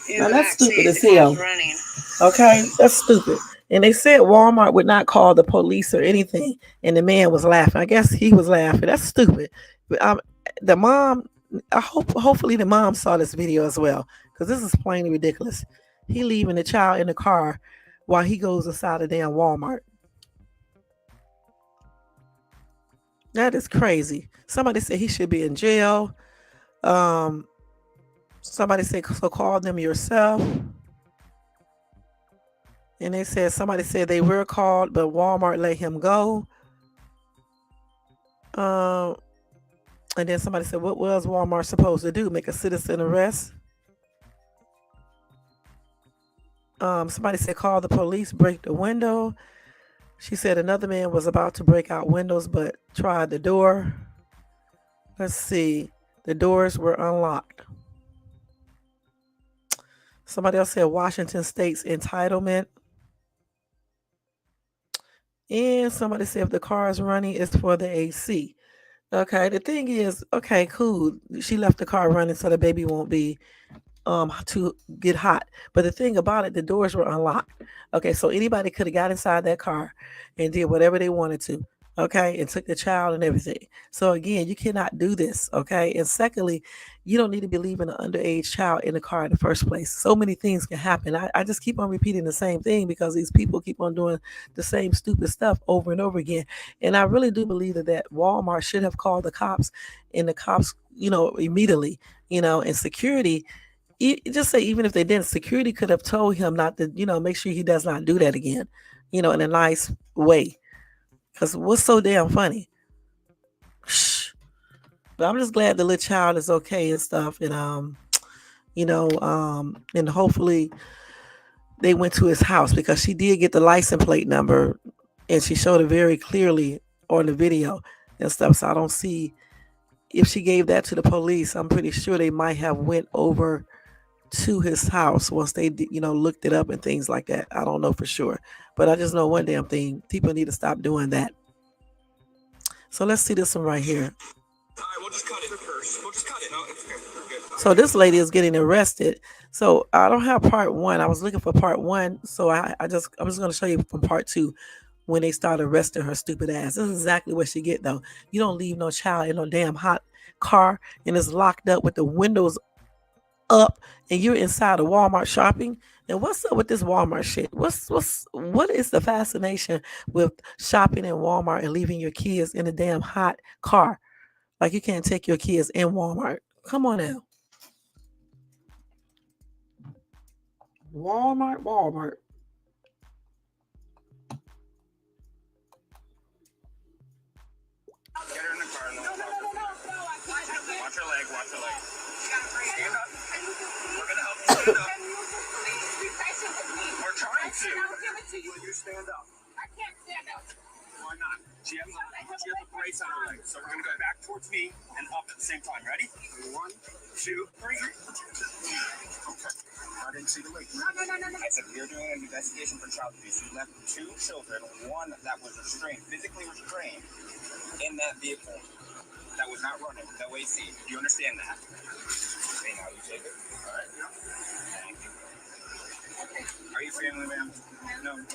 Now that's stupid as hell. Running. Okay, that's stupid. And they said Walmart would not call the police or anything. And the man was laughing. I guess he was laughing. That's stupid. The mom, hopefully the mom saw this video as well. Because this is plainly ridiculous. He leaving the child in the car while he goes inside the damn Walmart. That is crazy. Somebody said he should be in jail. Somebody said, so call them yourself. And they said, somebody said they were called, but Walmart let him go. And then somebody said, what was Walmart supposed to do? Make a citizen arrest? Somebody said, call the police, break the window. She said another man was about to break out windows, but tried the door. Let's see. The doors were unlocked. Somebody else said Washington State's entitlement. And somebody said if the car is running, it's for the AC. Okay, the thing is, okay, cool. She left the car running so the baby won't be to get hot. But the thing about it, the doors were unlocked. Okay, so anybody could have got inside that car and did whatever they wanted to. Okay, and took the child and everything. So again, you cannot do this. Okay, and secondly, you don't need to be leaving an underage child in the car in the first place. So many things can happen. I just keep on repeating the same thing because these people keep on doing the same stupid stuff over and over again. And I really do believe that Walmart should have called the cops, and the cops, immediately, and security. Just say even if they didn't, security could have told him not to, make sure he does not do that again, in a nice way. Because what's so damn funny? But I'm just glad the little child is okay and stuff. And, and hopefully they went to his house because she did get the license plate number and she showed it very clearly on the video and stuff. So I don't see if she gave that to the police. I'm pretty sure they might have went over to his house once they, looked it up and things like that. I don't know for sure. But I just know one damn thing. People need to stop doing that. So let's see this one right here. All right, we'll just cut it first. We'll just cut it. No, it's okay. We're good. So this lady is getting arrested. So I don't have part one. I was looking for part one. So I'm just going to show you from part two when they start arresting her stupid ass. This is exactly what she get though. You don't leave no child in no damn hot car and it's locked up with the windows up, and you're inside a Walmart shopping. And what's up with this Walmart shit? What is the fascination with shopping in Walmart and leaving your kids in a damn hot car? Like you can't take your kids in Walmart. Come on now. Walmart. Get her in the car. No, watch her leg. Watch her leg. Stand up. We're gonna help you stand up. We're trying to. Will you stand up? I can't stand up. Why not? She has a brace on her leg. So we're gonna go back towards me and up at the same time. Ready? 1, 2, 3. Okay. I didn't see the leg. No. I said we are doing an investigation for child abuse. You left 2 children, one that was restrained, physically restrained, in that vehicle that was not running, no AC. Do you understand that? Okay, now you take it. All right. Thank you. Are you family, ma'am? No. You're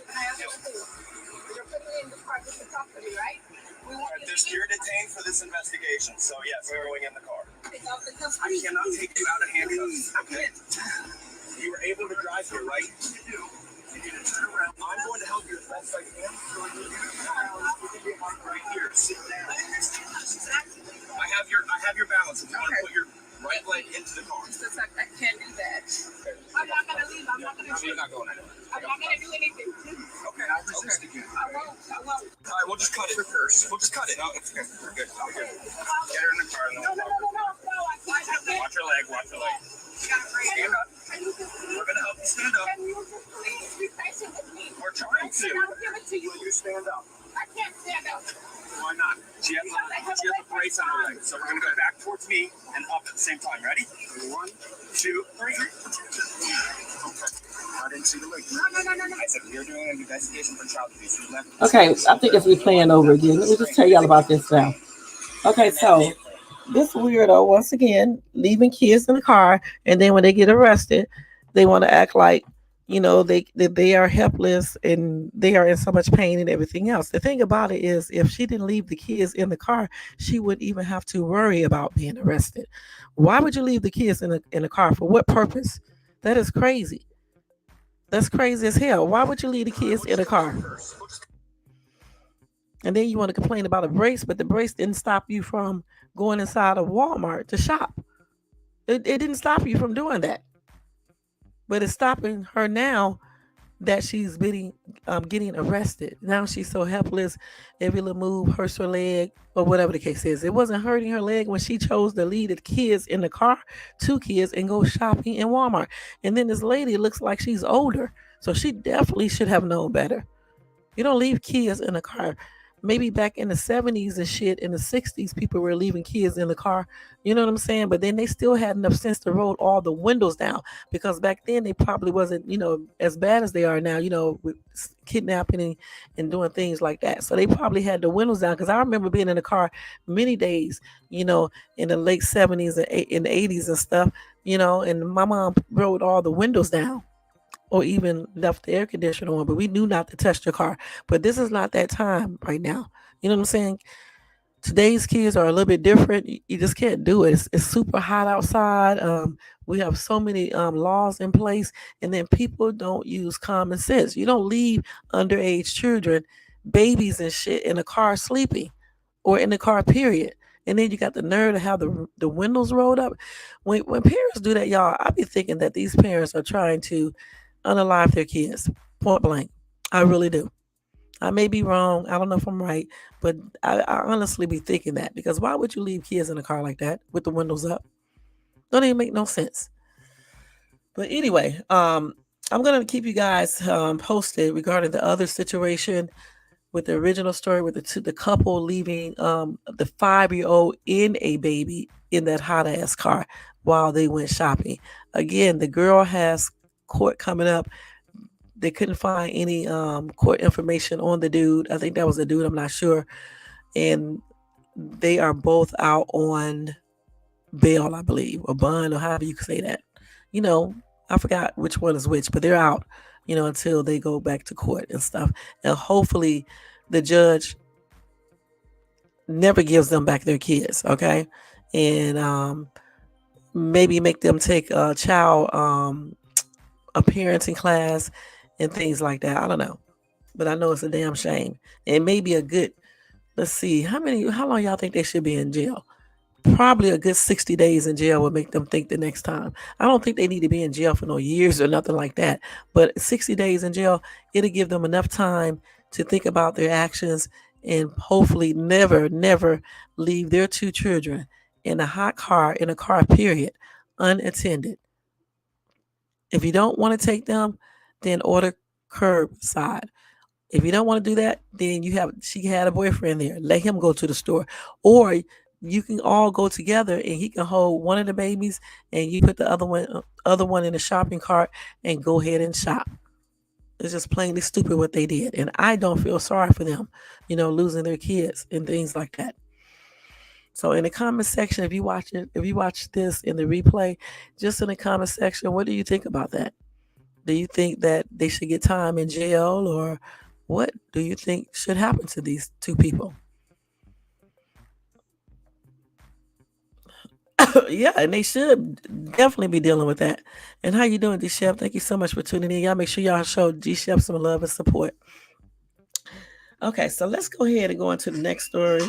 putting me in the car just to talk to me, right? You're detained for this investigation, so yes, we're going in the car. I I cannot take you out of handcuffs. Okay. You were able to drive here, right? I'm going to help you as best I can. Right here. Sit down. I have your balance. If you want to put your right leg into the car. I can't do that. I'm not going to leave. I'm not going to do You're not going anywhere. I'm not going to do anything. Okay, I'll resist again. I won't. All right, we'll just cut it. We'll just cut it. No, it's good. We're good. We're good. Get her in the car. No. I can't. Watch her leg. Watch her leg. Stand up. We're going to help you stand up. Can you just please be patient with me? We're trying to. I'll give it to you. Will you stand up? I can't stand up. Why not? She has a brace on her leg. So we're going to go back towards me and up at the same time. Ready? 1, 2, 3. Okay. I didn't see the leg. No. I said we are doing an investigation for child abuse. You left Okay, I think it's replaying over again. Let me just tell y'all about this now. Okay, so this weirdo, once again, leaving kids in the car, and then when they get arrested, they want to act like, you know, they are helpless and they are in so much pain and everything else. The thing about it is, if she didn't leave the kids in the car, she wouldn't even have to worry about being arrested. Why would you leave the kids in the car? For what purpose? That is crazy. That's crazy as hell. Why would you leave the kids in the car? And then you want to complain about a brace, but the brace didn't stop you from going inside of Walmart to shop. It didn't stop you from doing that. But it's stopping her now that she's getting arrested. Now she's so helpless. Every little move hurts her leg, or whatever the case is. It wasn't hurting her leg when she chose to leave the kids in the car, 2 kids, and go shopping in Walmart. And then this lady looks like she's older, so she definitely should have known better. You don't leave kids in the car. Maybe back in the 70s and shit, in the 60s, people were leaving kids in the car. You know what I'm saying? But then they still had enough sense to roll all the windows down, because back then they probably wasn't, as bad as they are now, with kidnapping and doing things like that. So they probably had the windows down, because I remember being in the car many days, in the late 70s and in the 80s and stuff, and my mom rolled all the windows down, or even left the air conditioner on, but we knew not to touch the car. But this is not that time right now. You know what I'm saying? Today's kids are a little bit different. You just can't do it. It's super hot outside. We have so many laws in place, and then people don't use common sense. You don't leave underage children, babies and shit, in a car sleeping, or in the car, period. And then you got the nerve to have the windows rolled up. When parents do that, y'all, I be thinking that these parents are trying to unalive their kids, point blank. I really do. I may be wrong. I don't know if I'm right, but I honestly be thinking that, because why would you leave kids in a car like that with the windows up? Don't even make no sense. But anyway, I'm going to keep you guys posted regarding the other situation with the original story with the couple leaving the 5-year-old in a baby in that hot ass car while they went shopping. Again, the girl has court coming up. They couldn't find any court information on the dude. I think that was the dude, I'm not sure. And they are both out on bail, I believe, or bond, or however you can say that. I forgot which one is which, but they're out, until they go back to court and stuff. And hopefully the judge never gives them back their kids, okay? and maybe make them take a child a parenting class and things like that. I don't know, but I know it's a damn shame. It may be a good. Let's see, how long y'all think they should be in jail? Probably a good 60 days in jail would make them think the next time. I don't think they need to be in jail for no years or nothing like that. But 60 days in jail, it'll give them enough time to think about their actions and hopefully never, never leave their two children in a hot car, in a car, period, unattended. If you don't want to take them, then order curbside. If you don't want to do that, then she had a boyfriend there. Let him go to the store. Or you can all go together and he can hold one of the babies and you put the other one in the shopping cart and go ahead and shop. It's just plainly stupid what they did. And I don't feel sorry for them, losing their kids and things like that. So in the comment section, if you watch this in the replay, just in the comment section, what do you think about that? Do you think that they should get time in jail, or what do you think should happen to these two people? Yeah, and they should definitely be dealing with that. And how you doing, D-Chef? Thank you so much for tuning in. Y'all make sure y'all show D-Chef some love and support. Okay, so let's go ahead and go into the next story.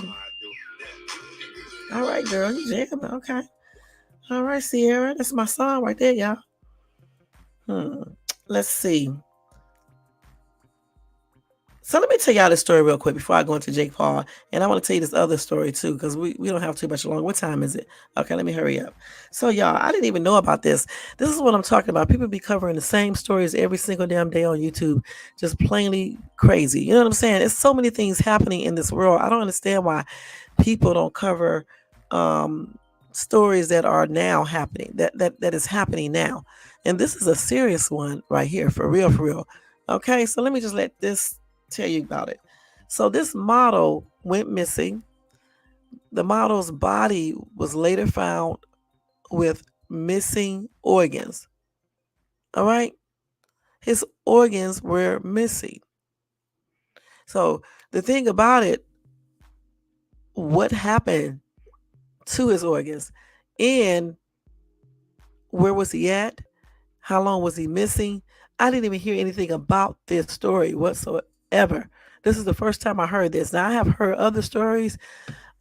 All right, girl, you jamming. Okay. All right, Sierra. That's my song right there, y'all. Let's see. So let me tell y'all this story real quick before I go into Jake Paul. And I want to tell you this other story too, because we don't have too much longer. What time is it? Okay, let me hurry up. So y'all, I didn't even know about this. This is what I'm talking about. People be covering the same stories every single damn day on YouTube. Just plainly crazy. You know what I'm saying? There's so many things happening in this world. I don't understand why people don't cover stories that are now happening, that is happening now. And this is a serious one right here, for real, for real. Okay, so let me just let this tell you about it. So this model went missing. The model's body was later found with missing organs. All right? His organs were missing. So the thing about it, what happened to his organs and where was he at? How long was he missing? I didn't even hear anything about this story whatsoever. This is the first time I heard this. Now I have heard other stories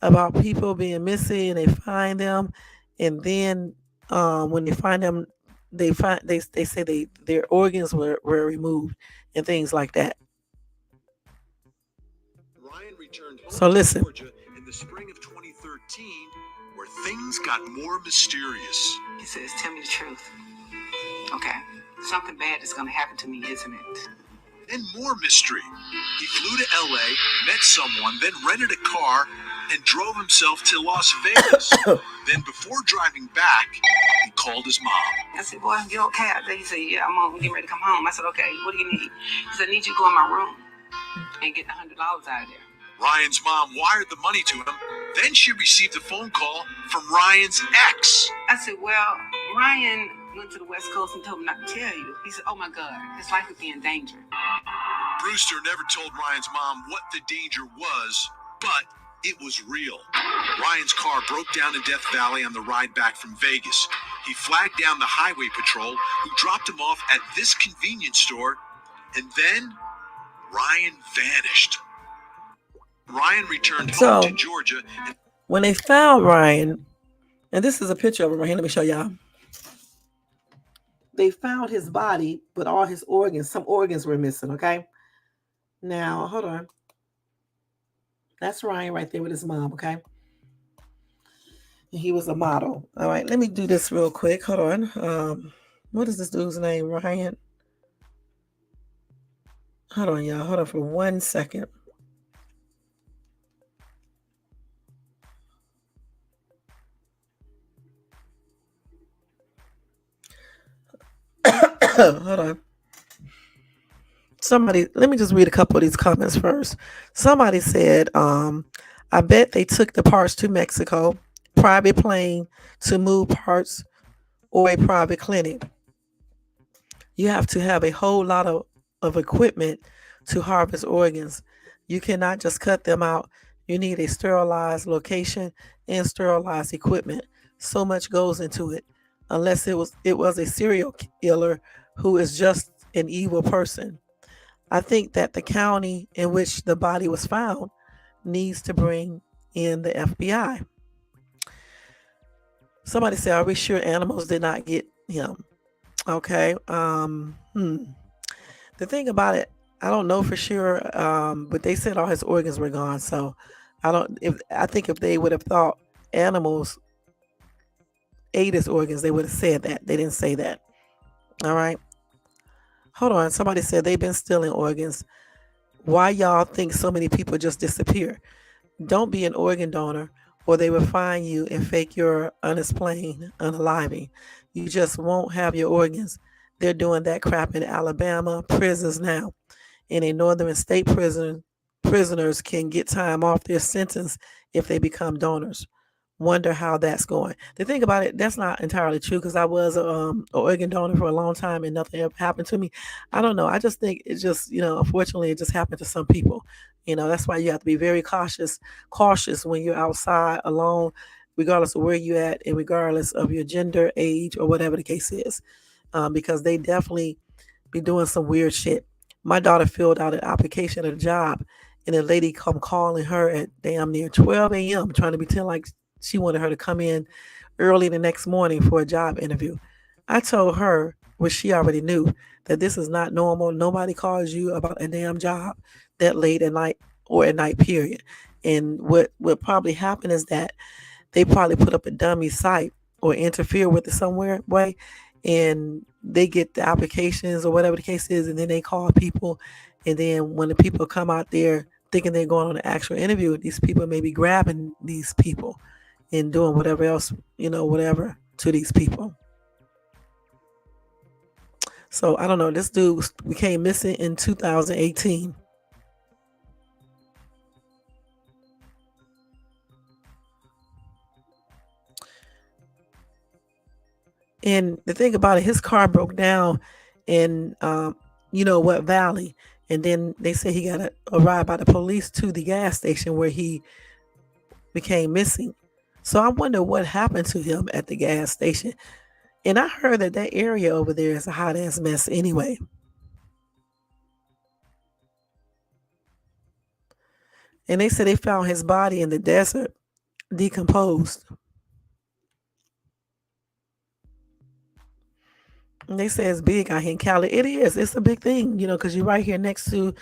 about people being missing and they find them, and then when they find them, they say their organs were removed and things like that. Ryan returned home So listen. to Georgia in the spring of 2013, where things got more mysterious. He says, tell me the truth. Okay. Something bad is going to happen to me, isn't it? Then more mystery. He flew to LA, met someone, then rented a car and drove himself to Las Vegas. Then before driving back, he called his mom. I said, boy, you okay out there? He said, yeah, I'm getting ready to come home. I said, okay, what do you need? He said, I need you to go in my room and get the $100 out of there. Ryan's mom wired the money to him. Then she received a phone call from Ryan's ex. I said, well, Ryan went to the West Coast and told me not to tell you. He said, oh my God, his life would be in danger. Brewster never told Ryan's mom what the danger was, but it was real. Ryan's car broke down in Death Valley on the ride back from Vegas. He flagged down the highway patrol, who dropped him off at this convenience store, and then Ryan vanished. Ryan returned home to Georgia. When they found Ryan, and this is a picture of him right here, let me show y'all. They found his body, but all his organs, some organs were missing, okay? Now, hold on. That's Ryan right there with his mom, okay? And he was a model. All right, let me do this real quick. Hold on. What is this dude's name? Ryan? Hold on, y'all. Hold on for 1 second. Hold on. Somebody, let me just read a couple of these comments first. Somebody said, I bet they took the parts to Mexico, private plane to move parts, or a private clinic. You have to have a whole lot of equipment to harvest organs. You cannot just cut them out You need a sterilized location and sterilized equipment. So much goes into it. Unless it was a serial killer who is just an evil person. I think that the county in which the body was found needs to bring in the FBI. Somebody said, "Are we sure animals did not get him?" Okay. The thing about it, I don't know for sure, but they said all his organs were gone. So I think if they would have thought animals ate his organs, they would have said that. They didn't say that. All right. Hold on. Somebody said they've been stealing organs. Why y'all think so many people just disappear? Don't be an organ donor, or they will find you and fake your unexplained unaliving. You just won't have your organs. They're doing that crap in Alabama prisons now. In a northern state prison, prisoners can get time off their sentence if they become donors. Wonder how that's going. The thing about it, that's not entirely true because I was an organ donor for a long time and nothing ever happened to me. I don't know. I just think it just, unfortunately, it just happened to some people. That's why you have to be very cautious when you're outside alone, regardless of where you're at and regardless of your gender, age, or whatever the case is, because they definitely be doing some weird shit. My daughter filled out an application at a job, and a lady come calling her at damn near 12 a.m. trying to pretend like she wanted her to come in early the next morning for a job interview. I told her, which she already knew, that this is not normal. Nobody calls you about a damn job that late at night or at night, period. And what probably happened is that they probably put up a dummy site or interfere with it somewhere way, and they get the applications or whatever the case is, and then they call people. And then when the people come out there thinking they're going on an actual interview, these people may be grabbing these people and doing whatever else, whatever to these people. So I don't know. This dude became missing in 2018. And the thing about it, his car broke down in, what valley. And then they said he got a ride by the police to the gas station where he became missing. So I wonder what happened to him at the gas station. And I heard that area over there is a hot ass mess anyway. And they said they found his body in the desert, decomposed. And they say it's big out here in Cali. It is. It's a big thing, because you're right here next to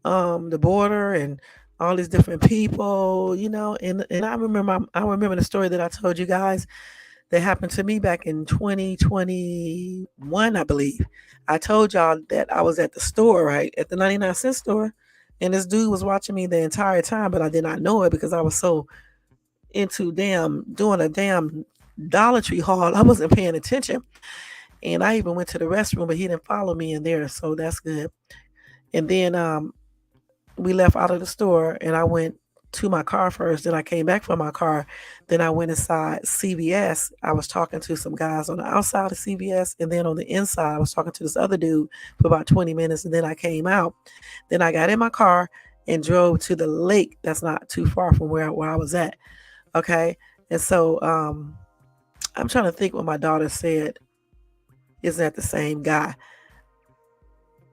the border and all these different people, And I remember the story that I told you guys that happened to me back in 2021, I believe. I told y'all that I was at the store, right, at the 99-cent store, and this dude was watching me the entire time, but I did not know it because I was so into doing a damn Dollar Tree haul. I wasn't paying attention. And I even went to the restroom, but he didn't follow me in there, so that's good. And then we left out of the store, and I went to my car first. Then I came back from my car. Then I went inside CVS. I was talking to some guys on the outside of CVS, and then on the inside, I was talking to this other dude for about 20 minutes, and then I came out. Then I got in my car and drove to the lake that's not too far from where I was at. Okay? And so I'm trying to think what my daughter said. Is that the same guy?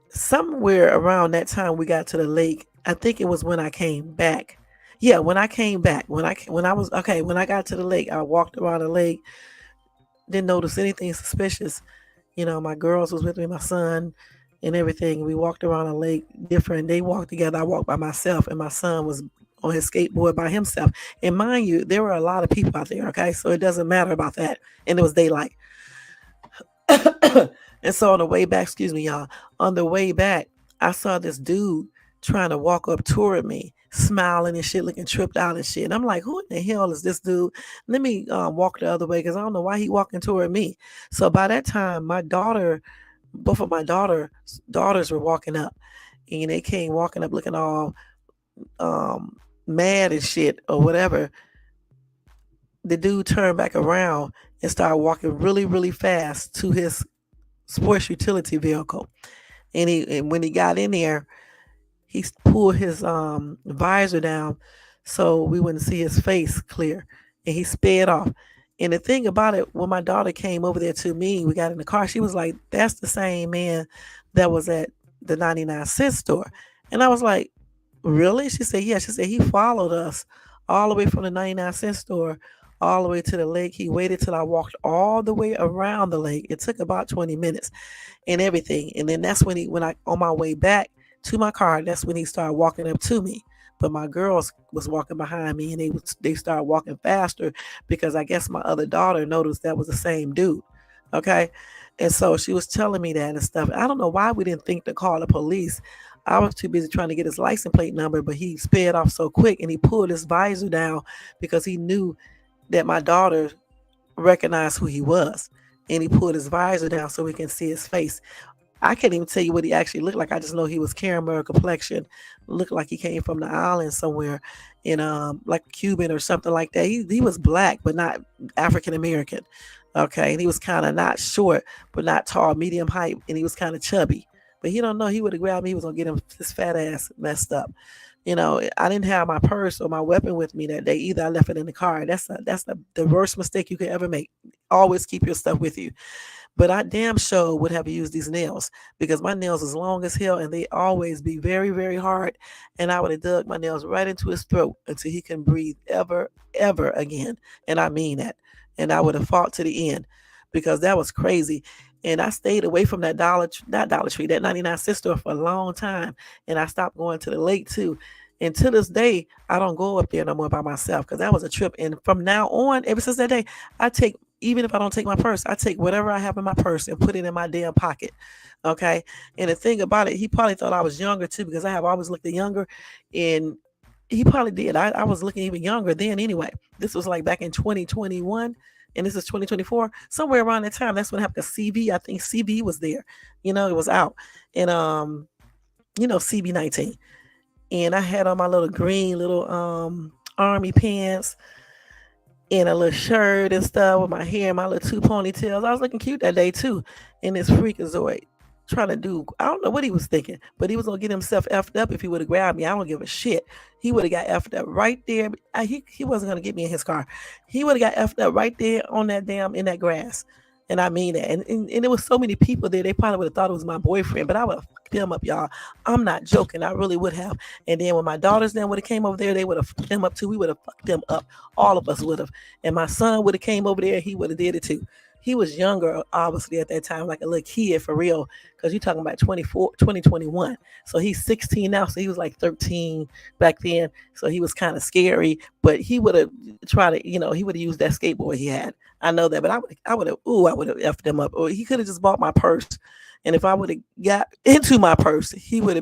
Somewhere around that time we got to the lake. I think it was when I came back. Yeah, when I came back. When I got to the lake, I walked around the lake. Didn't notice anything suspicious. My girls was with me, my son, and everything. We walked around the lake different. They walked together. I walked by myself, and my son was on his skateboard by himself. And mind you, there were a lot of people out there. Okay, so it doesn't matter about that. And it was daylight. And so on the way back, excuse me, y'all, on the way back, I saw this dude trying to walk up toward me, smiling and shit, looking tripped out and shit. And I'm like, who in the hell is this dude? Let me walk the other way because I don't know why he walking toward me. So by that time, both of my daughters were walking up, and they came walking up looking all mad and shit or whatever. The dude turned back around and started walking really, really fast to his sports utility vehicle. And when he got in there, he pulled his visor down so we wouldn't see his face clear. And he sped off. And the thing about it, when my daughter came over there to me, we got in the car, she was like, "That's the same man that was at the 99-cent store." And I was like, "Really?" She said, "Yeah." She said, "He followed us all the way from the 99-cent store all the way to the lake. He waited till I walked all the way around the lake. It took about 20 minutes and everything. And then that's when I, on my way back to my car, that's when he started walking up to me. But my girls was walking behind me, and they started walking faster because I guess my other daughter noticed that was the same dude. Okay. And so she was telling me that and stuff. I don't know why we didn't think to call the police. I was too busy trying to get his license plate number, but he sped off so quick and he pulled his visor down because he knew that my daughter recognized who he was. And he pulled his visor down so we can see his face. I can't even tell you what he actually looked like. I just know he was caramel complexion, looked like he came from the island somewhere in like Cuban or something like that. He was black, but not African American. Okay. And he was kind of not short, but not tall, medium height, and he was kind of chubby. But he don't know he would have grabbed me, he was gonna get him his fat ass messed up. I didn't have my purse or my weapon with me that day either. I left it in the car. That's the worst mistake you could ever make. Always keep your stuff with you. But I damn sure would have used these nails because my nails is long as hell and they always be very, very hard. And I would have dug my nails right into his throat until he can breathe ever, ever again. And I mean that. And I would have fought to the end because that was crazy. And I stayed away from that not Dollar Tree, that 99-cent store for a long time. And I stopped going to the lake too. And to this day, I don't go up there no more by myself because that was a trip. And from now on, ever since that day, even if I don't take my purse, I take whatever I have in my purse and put it in my damn pocket. Okay. And the thing about it, he probably thought I was younger too because I have always looked younger. And he probably did. I was looking even younger then anyway. This was like back in 2021 and this is 2024, somewhere around that time. That's what happened. CV, I think CV was there. It was out. And CB19. And I had on my little green little army pants and a little shirt and stuff with my hair, my little two ponytails. I was looking cute that day too. And this freakazoid trying to do, I don't know what he was thinking, but he was going to get himself effed up if he would have grabbed me. I don't give a shit. He would have got effed up right there. He wasn't going to get me in his car. He would have got effed up right there on that in that grass. And I mean that. And there was so many people there, they probably would have thought it was my boyfriend, but I would have fucked them up, y'all. I'm not joking. I really would have. And then when my daughters then would have came over there, they would have fucked them up too. We would have fucked them up. All of us would have. And my son would have came over there. He would have did it too. He was younger, obviously, at that time, like a little kid for real, because you're talking about 2021. So he's 16 now, so he was like 13 back then. So he was kind of scary, but he would have tried to, he would have used that skateboard he had. I know that, but I would have effed him up. Or he could have just bought my purse. And if I would have got into my purse, I would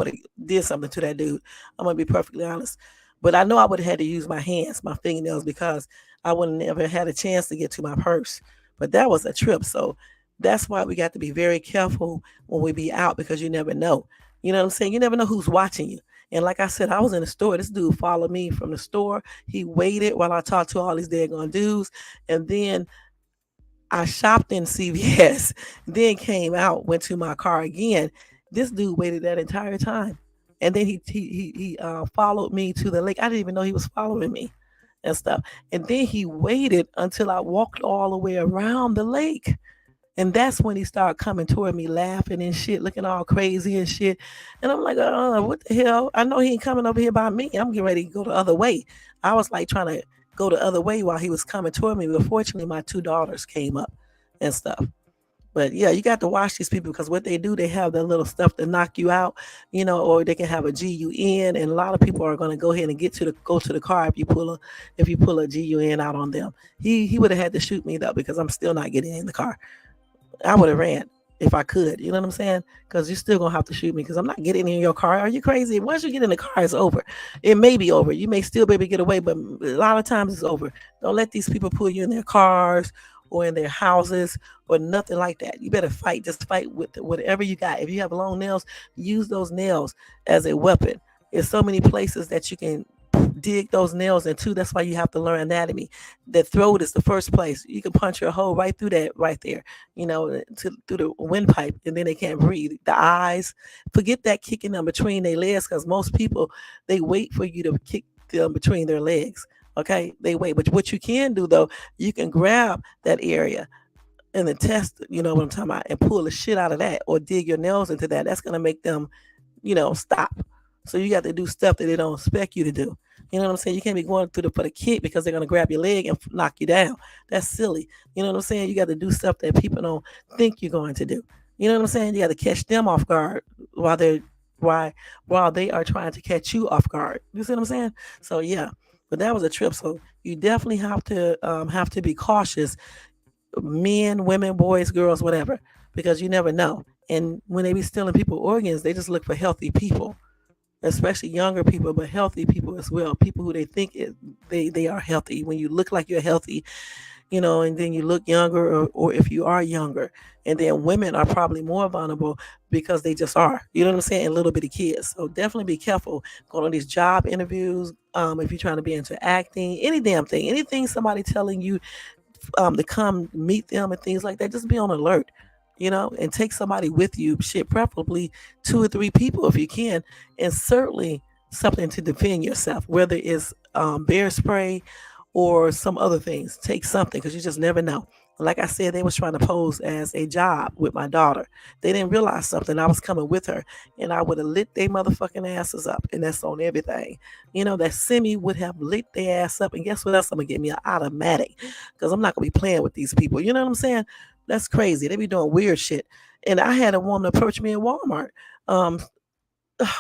have did something to that dude. I'm going to be perfectly honest. But I know I would have had to use my hands, my fingernails, because I would have never had a chance to get to my purse. But that was a trip. So that's why we got to be very careful when we be out because you never know. You know what I'm saying? You never know who's watching you. And like I said, I was in the store. This dude followed me from the store. He waited while I talked to all these daggone dudes. And then I shopped in CVS, then came out, went to my car again. This dude waited that entire time. And then he followed me to the lake. I didn't even know he was following me and stuff. And then he waited until I walked all the way around the lake. And that's when he started coming toward me, laughing and shit, looking all crazy and shit. And I'm like, what the hell? I know he ain't coming over here by me. I'm getting ready to go the other way. I was like trying to go the other way while he was coming toward me. But fortunately, my two daughters came up and stuff. But yeah, you got to watch these people because what they do, they have that little stuff to knock you out, or they can have a GUN. And a lot of people are going to go ahead and go to the car if you pull a GUN out on them. He would have had to shoot me though because I'm still not getting in the car. I would have ran if I could. You know what I'm saying? Because you're still gonna have to shoot me because I'm not getting in your car. Are you crazy? Once you get in the car, it's over. It may be over. You may still be able to get away, but a lot of times it's over. Don't let these people pull you in their cars or in their houses or nothing like that. You better fight. Just fight with whatever you got. If you have long nails, use those nails as a weapon. There's so many places that you can dig those nails into. That's why you have to learn anatomy. The throat is the first place. You can punch your hole right through that right there, through the windpipe, and then they can't breathe. The eyes, forget that kicking them between their legs because most people, they wait for you to kick them between their legs. Okay, they wait. But what you can do though, you can grab that area and then test, you know what I'm talking about, and pull the shit out of that or dig your nails into that. That's gonna make them, stop. So you got to do stuff that they don't expect you to do. You know what I'm saying? You can't be going through for the kick because they're gonna grab your leg and knock you down. That's silly. You know what I'm saying? You got to do stuff that people don't think you're going to do. You know what I'm saying? You got to catch them off guard while they are trying to catch you off guard. You see what I'm saying? So yeah, but that was a trip. So you definitely have to be cautious, men, women, boys, girls, whatever, because you never know. And when they be stealing people organs, they just look for healthy people, especially younger people, but healthy people as well. People who they think they are healthy. When you look like you're healthy, and then you look younger, or if you are younger, and then women are probably more vulnerable because they just are. You know what I'm saying? And little bitty kids. So definitely be careful going on these job interviews. If you're trying to be into acting, any damn thing, anything somebody telling you to come meet them and things like that, just be on alert, and take somebody with you, shit, preferably 2 or 3 people if you can, and certainly something to defend yourself, whether it's bear spray or some other things. Take something because you just never know. Like I said, they was trying to pose as a job with my daughter. They didn't realize something. I was coming with her, and I would have lit their motherfucking asses up, and that's on everything. That semi would have lit their ass up, and guess what else? I'm gonna get me an automatic because I'm not gonna be playing with these people. You know what I'm saying? That's crazy. They be doing weird shit. And I had a woman approach me in Walmart. Oh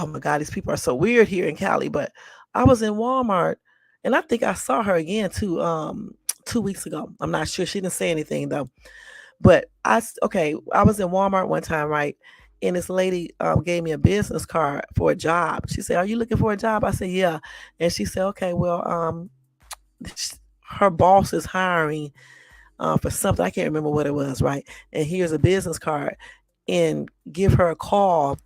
my God, these people are so weird here in Cali. But I was in Walmart, and I think I saw her again too 2 weeks ago. I'm not sure. She didn't say anything though. But I was in Walmart one time, right? And this lady gave me a business card for a job. She said, "Are you looking for a job?" I said, "Yeah." And she said, "Okay, well, her boss is hiring for something. I can't remember what it was, right? And here's a business card, and give her a call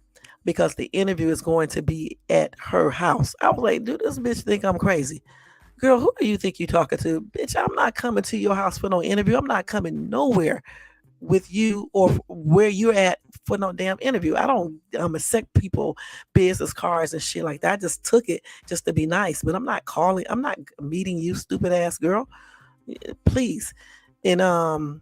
because the interview is going to be at her house." I was like, "Do this bitch think I'm crazy? Girl, who do you think you're talking to? Bitch, I'm not coming to your house for no interview. I'm not coming nowhere with you or where you're at for no damn interview. I don't accept people business cards and shit like that. I just took it just to be nice, but I'm not meeting you, stupid ass girl. Please." And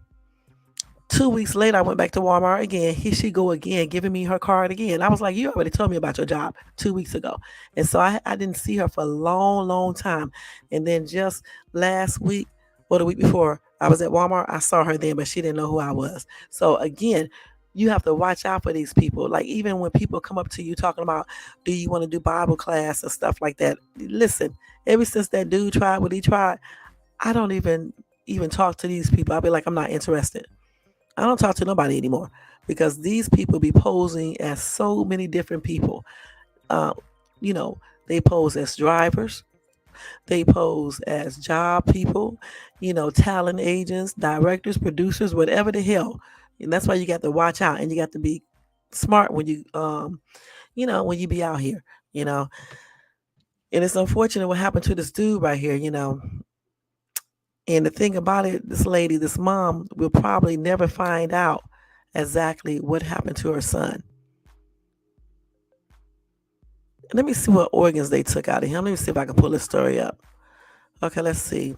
2 weeks later, I went back to Walmart again. Here she go again, giving me her card again. I was like, "You already told me about your job 2 weeks ago." And so I didn't see her for a long, long time. And then just last week or the week before, I was at Walmart. I saw her then, but she didn't know who I was. So again, you have to watch out for these people. Like even when people come up to you talking about, do you want to do Bible class and stuff like that? Listen, ever since that dude tried what he tried, I don't even talk to these people. I'll be like, I'm not interested. I don't talk to nobody anymore because these people be posing as so many different people. Uh, they pose as drivers, they pose as job people, talent agents, directors, producers, whatever the hell. And that's why you got to watch out and you got to be smart when you, when you be out here, And it's unfortunate what happened to this dude right here, And the thing about it, this mom will probably never find out exactly what happened to her son. Let me see what organs they took out of him. Let me see if I can pull this story up. Okay, let's see.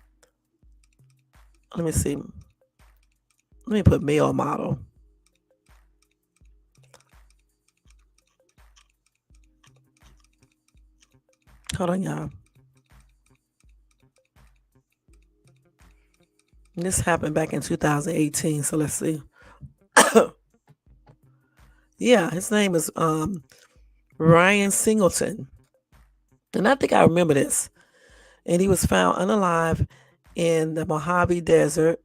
Let me see. Let me put male model. Hold on, y'all. This happened back in 2018, so let's see. Yeah, his name is Ryan Singleton. And I think I remember this. And he was found unalive in the Mojave Desert.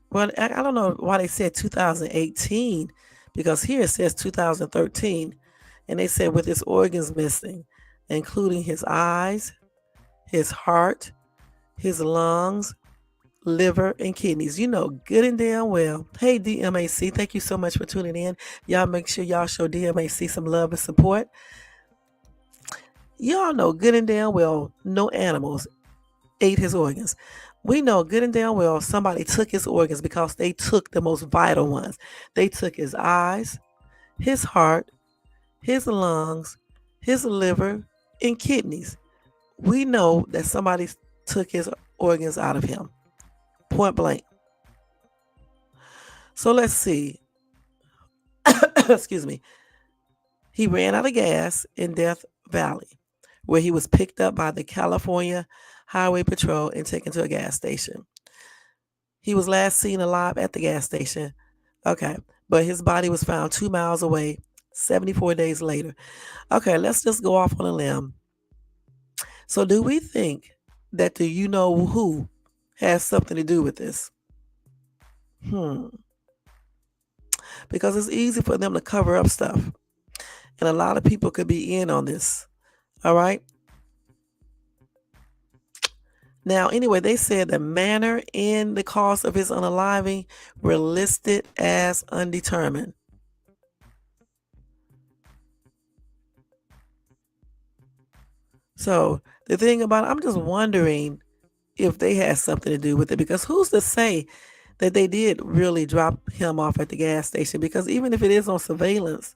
Well, I don't know why they said 2018, because here it says 2013. And they said with his organs missing, including his eyes, his heart, his lungs, liver, and kidneys. Good and damn well. Hey, DMAC, thank you so much for tuning in. Y'all make sure y'all show DMAC some love and support. Y'all know good and damn well no animals ate his organs. We know good and damn well somebody took his organs because they took the most vital ones. They took his eyes, his heart, his lungs, his liver, and kidneys. We know that somebody took his organs out of him, point blank. So let's see. Excuse me. He ran out of gas in Death Valley, where he was picked up by the California Highway Patrol and taken to a gas station. He was last seen alive at the gas station. Okay, but his body was found 2 miles away 74 days later. Okay, let's just go off on a limb. So, do we think that the you know who has something to do with this? Because it's easy for them to cover up stuff. And a lot of people could be in on this. All right. Now, anyway, they said the manner and the cause of his unaliving were listed as undetermined. So the thing about it, I'm just wondering if they had something to do with it, because who's to say that they did really drop him off at the gas station? Because even if it is on surveillance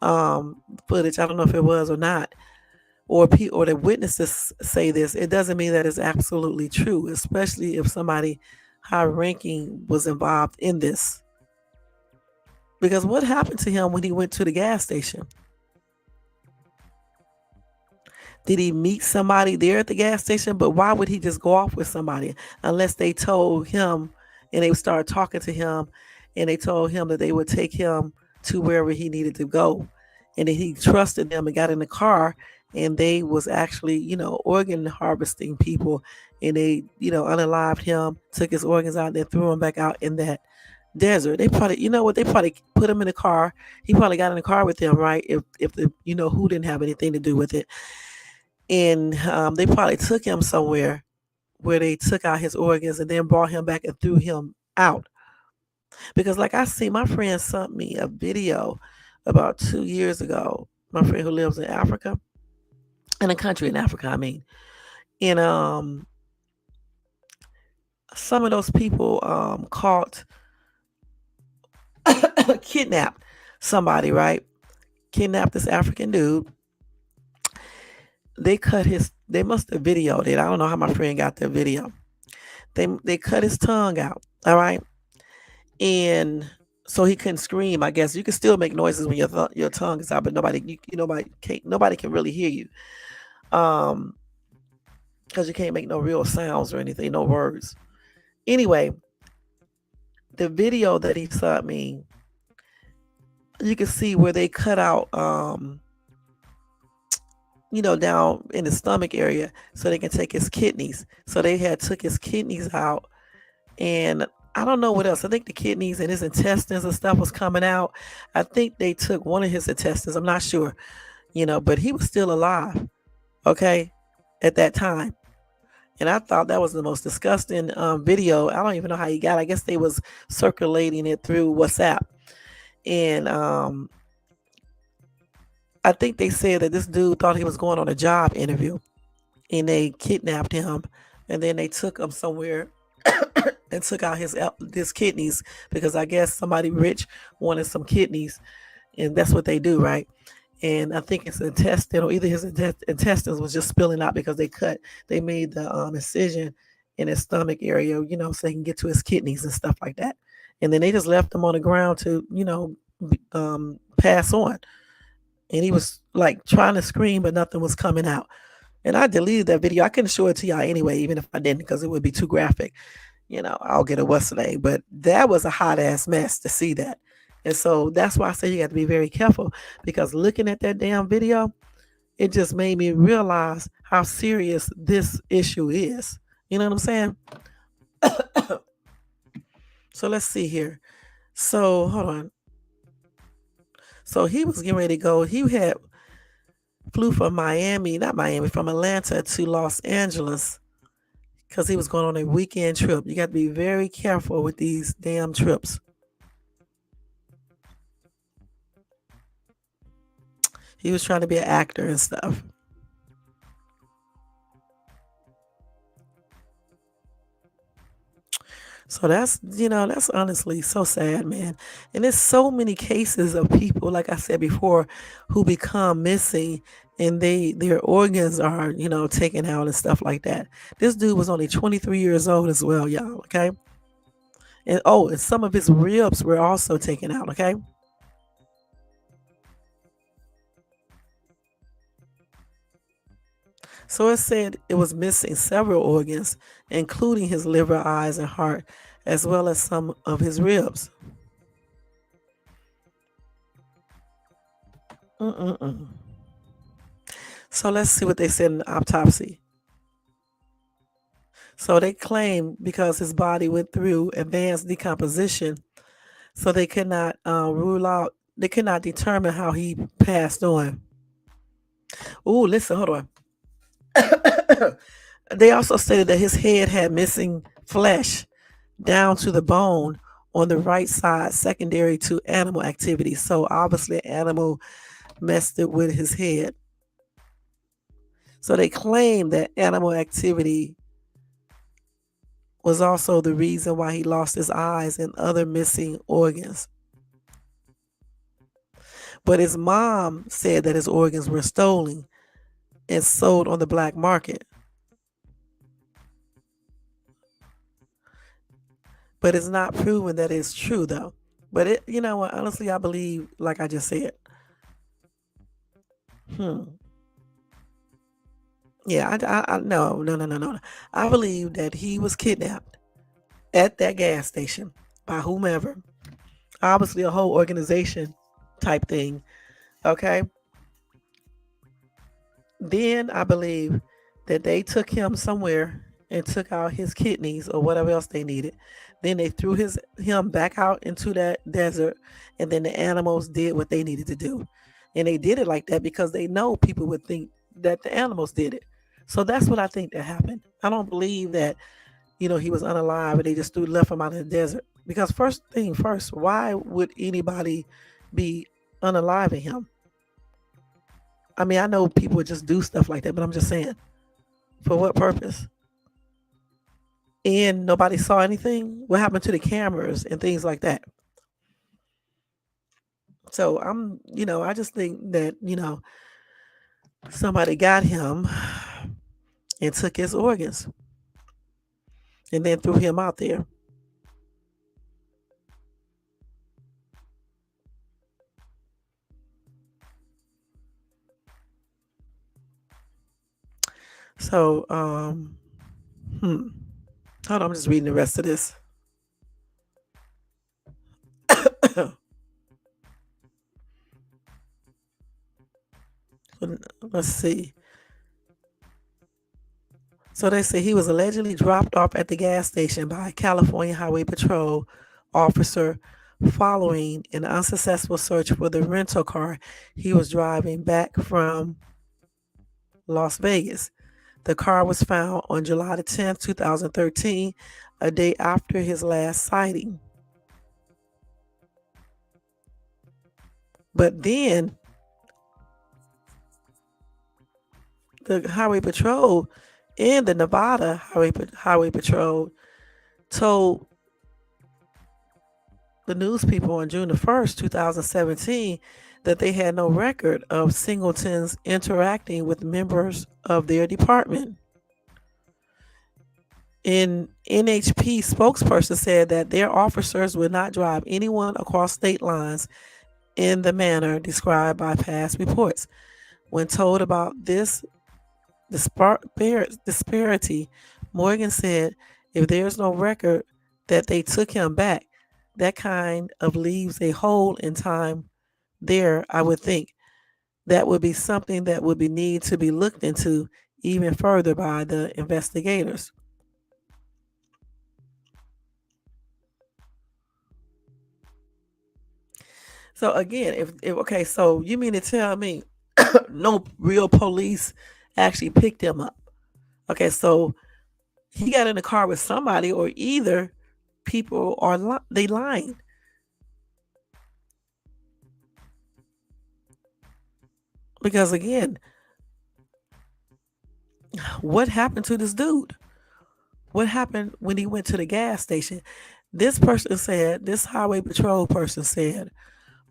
footage, I don't know if it was or not, or the witnesses say this, it doesn't mean that it's absolutely true, especially if somebody high-ranking was involved in this. Because what happened to him when he went to the gas station? Did he meet somebody there at the gas station? But why would he just go off with somebody unless they told him and they started talking to him and they told him that they would take him to wherever he needed to go? And then he trusted them and got in the car, and they was actually, organ harvesting people, and they, unalived him, took his organs out, and threw him back out in that desert. They probably, they probably put him in the car. He probably got in the car with them, right? If the, who didn't have anything to do with it. And they probably took him somewhere where they took out his organs and then brought him back and threw him out. Because like I see, my friend sent me a video about 2 years ago. My friend who lives in Africa, in a country in Africa, I mean. And some of those people caught, kidnapped somebody, right? Kidnapped this African dude. They must have videoed it. I don't know how my friend got the video. They cut his tongue out. All right. And so he couldn't scream. I guess you can still make noises when your tongue is out, but nobody can really hear you. Because you can't make no real sounds or anything, no words. Anyway, the video that he sent me, you can see where they cut out down in the stomach area so they can take his kidneys. So they took his kidneys out, and I don't know what else. I think the kidneys and his intestines and stuff was coming out. I think they took one of his intestines. I'm not sure, but he was still alive, okay, at that time. And I thought that was the most disgusting video. I don't even know how he got it. I guess they was circulating it through WhatsApp. And I think they said that this dude thought he was going on a job interview, and they kidnapped him, and then they took him somewhere and took out his kidneys, because I guess somebody rich wanted some kidneys, and that's what they do, right? And I think his intestine, or either his intestines was just spilling out because they made the incision in his stomach area, so they can get to his kidneys and stuff like that. And then they just left him on the ground to, pass on. And he was like trying to scream, but nothing was coming out. And I deleted that video. I couldn't show it to y'all anyway, even if I didn't, because it would be too graphic. I'll get a what's today. But that was a hot ass mess to see that. And so that's why I say you got to be very careful, because looking at that damn video, it just made me realize how serious this issue is. You know what I'm saying? So let's see here. So hold on. So he was getting ready to go. He flew from from Atlanta to Los Angeles, because he was going on a weekend trip. You got to be very careful with these damn trips. He was trying to be an actor and stuff. So that's honestly so sad, man. And there's so many cases of people, like I said before, who become missing and their organs are, taken out and stuff like that. This dude was only 23 years old as well, y'all, okay? And some of his ribs were also taken out, okay? So it said it was missing several organs, including his liver, eyes, and heart, as well as some of his ribs. Mm-mm-mm. So let's see what they said in the autopsy. So they claim because his body went through advanced decomposition, so they could not they could not determine how he passed on. Oh, listen, hold on. They also stated that his head had missing flesh down to the bone on the right side, secondary to animal activity. So obviously, an animal messed it with his head. So they claim that animal activity was also the reason why he lost his eyes and other missing organs. But his mom said that his organs were stolen and sold on the black market. But it's not proven that it's true though. But you know what? Honestly, I believe, like I just said. Yeah, no. I believe that he was kidnapped at that gas station by whomever. Obviously, a whole organization type thing. Okay. Then I believe that they took him somewhere and took out his kidneys or whatever else they needed. Then they threw him back out into that desert, and then the animals did what they needed to do. And they did it like that because they know people would think that the animals did it. So that's what I think that happened. I don't believe that, he was unalive and they just left him out in the desert. Because first thing first, why would anybody be unaliving him? I mean, I know people would just do stuff like that, but I'm just saying, for what purpose? And nobody saw anything. What happened to the cameras and things like that? So I just think that, somebody got him and took his organs and then threw him out there. So, hold on, I'm just reading the rest of this. Let's see. So they say he was allegedly dropped off at the gas station by a California Highway Patrol officer following an unsuccessful search for the rental car he was driving back from Las Vegas. The car was found on July the 10th, 2013, a day after his last sighting. But then the Highway Patrol and the Nevada Highway Patrol told the news people on June the 1st, 2017, that they had no record of Singletons interacting with members of their department. An NHP spokesperson said that their officers would not drive anyone across state lines in the manner described by past reports. When told about this disparity, Morgan said, if there's no record that they took him back, that kind of leaves a hole in time there. I would think that would be something that would be need to be looked into even further by the investigators. So again, if okay, so you mean to tell me no real police actually picked him up? Okay, so he got in the car with somebody, or either people are they lying. Because again, what happened to this dude? what happened when he went to the gas station? This person said, this highway patrol person said,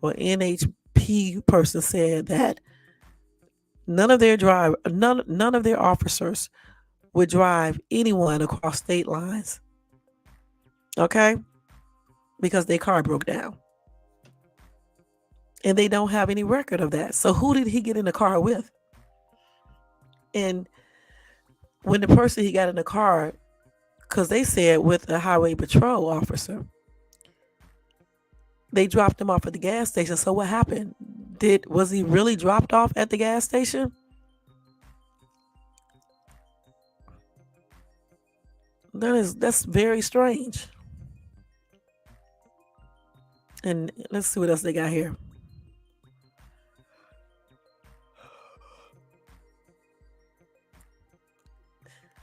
or NHP person said that none of their officers would drive anyone across state lines. Okay? Because their car broke down. And they don't have any record of that. So who did he get in the car with? And when the person he got in the car, because they said with a highway patrol officer, they dropped him off at the gas station. So what happened? Was he really dropped off at the gas station? That's very strange. And let's see what else they got here.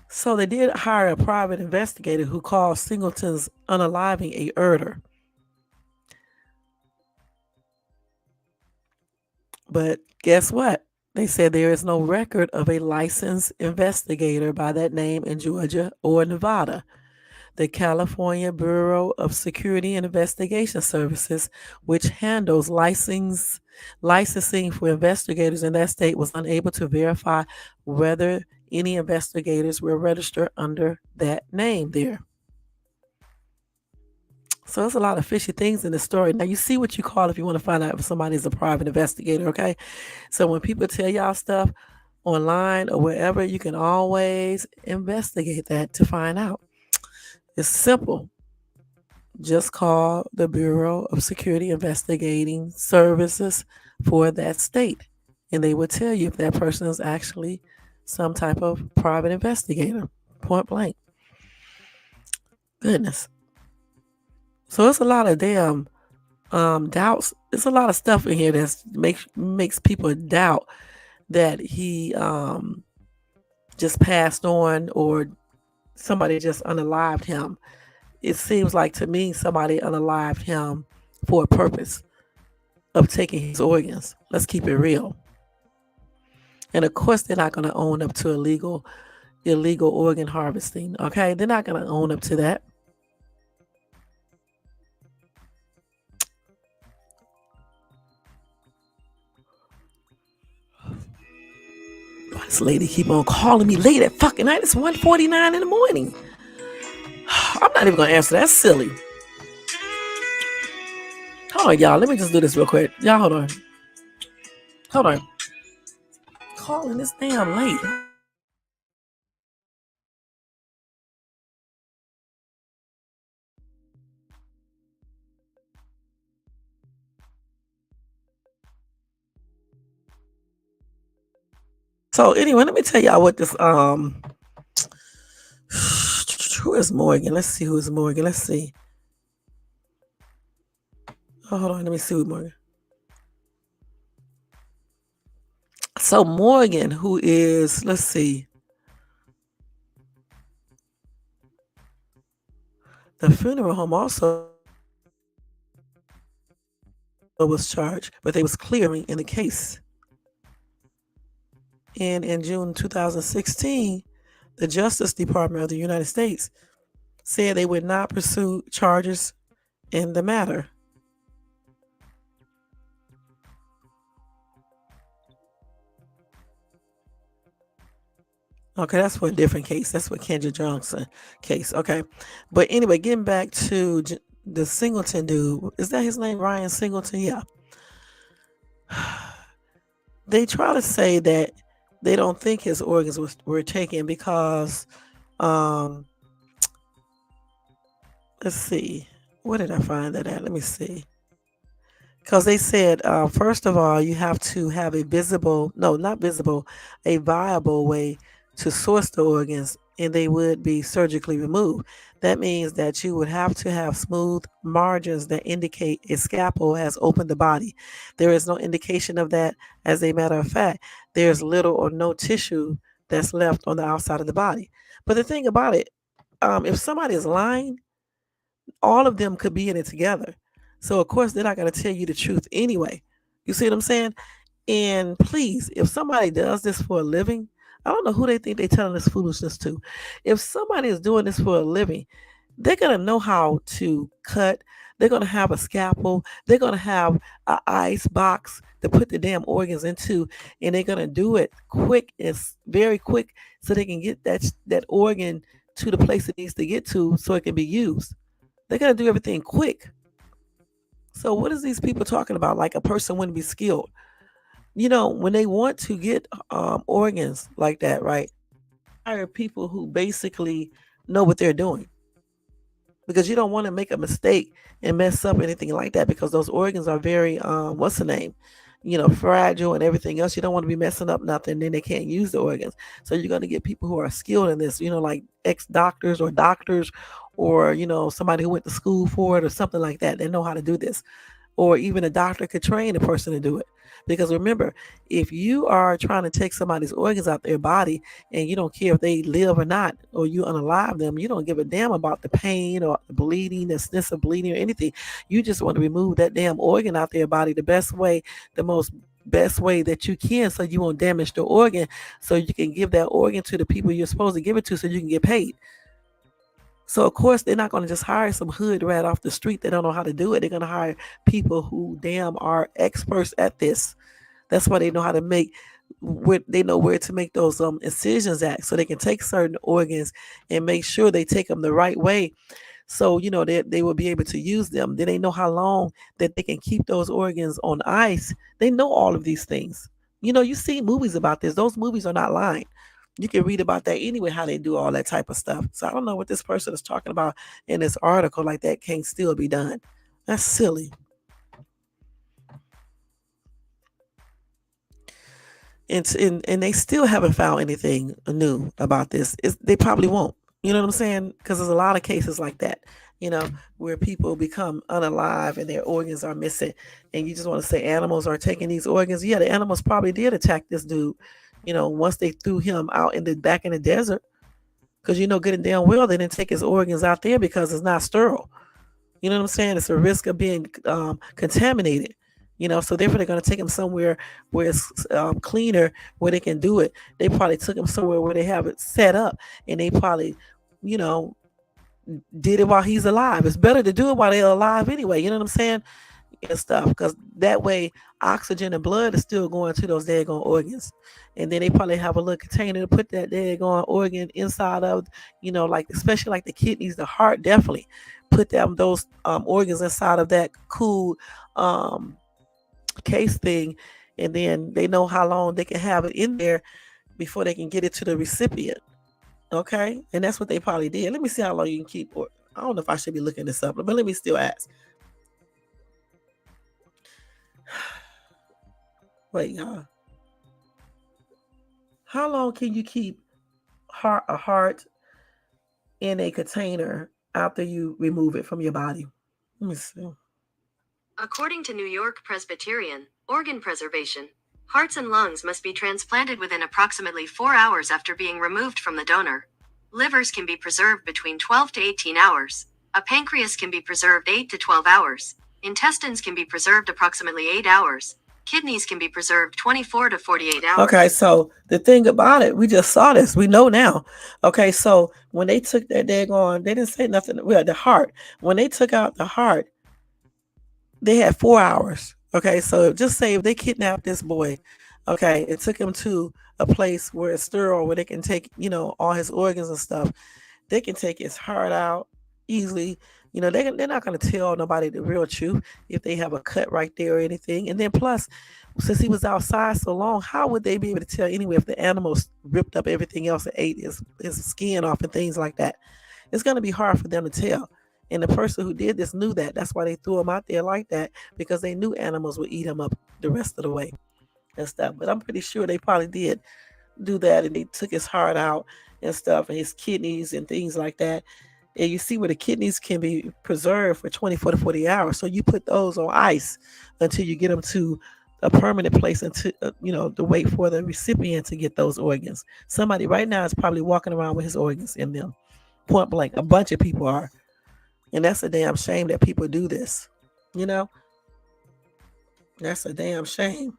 So they did hire a private investigator who called Singleton's unaliving a murder. But guess what? They said there is no record of a licensed investigator by that name in Georgia or Nevada. The California Bureau of Security and Investigation Services, which handles licensing for investigators in that state, was unable to verify whether any investigators were registered under that name there. So there's a lot of fishy things in the story. Now, you see what you call if you want to find out if somebody is a private investigator, okay? So when people tell y'all stuff online or wherever, you can always investigate that to find out. It's simple. Just call the Bureau of Security Investigating Services for that state, and they will tell you if that person is actually some type of private investigator, point blank. Goodness. So it's a lot of damn doubts. There's a lot of stuff in here that makes people doubt that he just passed on or somebody just unalived him. It seems like to me somebody unalived him for a purpose of taking his organs. Let's keep it real. And of course, they're not going to own up to illegal organ harvesting. Okay, they're not going to own up to that. This lady keep on calling me late at fucking night. It's 1:49 in the morning. I'm not even going to answer. That's silly. Hold on, y'all. Let me just do this real quick. Y'all, hold on. Hold on. Calling this damn late. So anyway, let me tell y'all what this who is Morgan? Let's see who is Morgan. Let's see. Oh, hold on, let me see who Morgan. So Morgan, who is, let's see. The funeral home also was charged, but they was clearing in the case. And in June 2016, the Justice Department of the United States said they would not pursue charges in the matter. Okay, that's for a different case. That's for Kendra Johnson case. Okay. But anyway, getting back to the Singleton dude. Is that his name? Ryan Singleton? Yeah. They try to say that they don't think his organs were taken because, let's see. Where did I find that at? Let me see. Because they said, first of all, you have to have a viable way to source the organs, and they would be surgically removed. That means that you would have to have smooth margins that indicate a scalpel has opened the body. There is no indication of that. As a matter of fact, there's little or no tissue that's left on the outside of the body. But the thing about it, if somebody is lying, all of them could be in it together. So, of course, they're not going to tell you the truth anyway. You see what I'm saying? And please, if somebody does this for a living, I don't know who they think they're telling this foolishness to. If somebody is doing this for a living, they're gonna know how to cut. They're gonna have a scalpel. They're gonna have an ice box to put the damn organs into, and they're gonna do it quick. It's very quick, so they can get that organ to the place it needs to get to, so it can be used. They're gonna do everything quick. So what is these people talking about? Like a person wouldn't be skilled. When they want to get organs like that, right? Hire people who basically know what they're doing, because you don't want to make a mistake and mess up anything like that, because those organs are very what's the name, fragile and everything else. You don't want to be messing up nothing, then they can't use the organs. So you're going to get people who are skilled in this, like ex-doctors or doctors, or somebody who went to school for it or something like that. They know how to do this. Or even a doctor could train a person to do it. Because remember, if you are trying to take somebody's organs out their body and you don't care if they live or not, or you unalive them, you don't give a damn about the pain or the bleeding, the sniff of bleeding or anything. You just want to remove that damn organ out their body the best way, the most best way that you can, so you won't damage the organ, so you can give that organ to the people you're supposed to give it to, so you can get paid. So, of course, they're not going to just hire some hood rat off the street that don't know how to do it. They're going to hire people who damn are experts at this. That's why they know how to they know where to make those incisions at, so they can take certain organs and make sure they take them the right way. So, they will be able to use them. Then they know how long that they can keep those organs on ice. They know all of these things. You see movies about this. Those movies are not lying. You can read about that anyway, how they do all that type of stuff. So I don't know what this person is talking about in this article, like that can't still be done. That's silly. And they still haven't found anything new about this. They probably won't. You know what I'm saying? Because there's a lot of cases like that, where people become unalive and their organs are missing. And you just want to say animals are taking these organs. Yeah, the animals probably did attack this dude, once they threw him out back in the desert. Because good and damn well they didn't take his organs out there because it's not sterile. You know what I'm saying? It's a risk of being contaminated. So therefore they're going to take him somewhere where it's cleaner, where they can do it. They probably took him somewhere where they have it set up, and they probably, did it while he's alive. It's better to do it while they're alive anyway. You know what I'm saying? And stuff, because that way oxygen and blood is still going to those daggone organs. And then they probably have a little container to put that daggone organ inside of, like especially like the kidneys, the heart, definitely put those organs inside of that cool case thing. And then they know how long they can have it in there before they can get it to the recipient. Okay, and that's what they probably did. Let me see how long you can keep. I don't know if I should be looking this up, but let me still ask. Wait, y'all. How long can you keep a heart in a container after you remove it from your body? Let me see. According to New York Presbyterian, organ preservation, hearts and lungs must be transplanted within approximately 4 hours after being removed from the donor. Livers can be preserved between 12 to 18 hours. A pancreas can be preserved 8 to 12 hours. Intestines can be preserved approximately 8 hours. Kidneys can be preserved 24 to 48 hours. Okay, so the thing about it, we just saw this. We know now. Okay, so when they took that daggone, they didn't say nothing. Well, the heart. When they took out the heart, they had 4 hours. Okay, so just say if they kidnapped this boy, okay, it took him to a place where it's sterile, where they can take, all his organs and stuff. They can take his heart out easily. They're not going to tell nobody the real truth if they have a cut right there or anything. And then plus, since he was outside so long, how would they be able to tell anyway if the animals ripped up everything else and ate his skin off and things like that? It's going to be hard for them to tell. And the person who did this knew that. That's why they threw him out there like that, because they knew animals would eat him up the rest of the way and stuff. But I'm pretty sure they probably did do that, and they took his heart out and stuff, and his kidneys and things like that. And you see where the kidneys can be preserved for 24 to 40 hours. So you put those on ice until you get them to a permanent place, until, to wait for the recipient to get those organs. Somebody right now is probably walking around with his organs in them. Point blank. A bunch of people are. And that's a damn shame that people do this. That's a damn shame.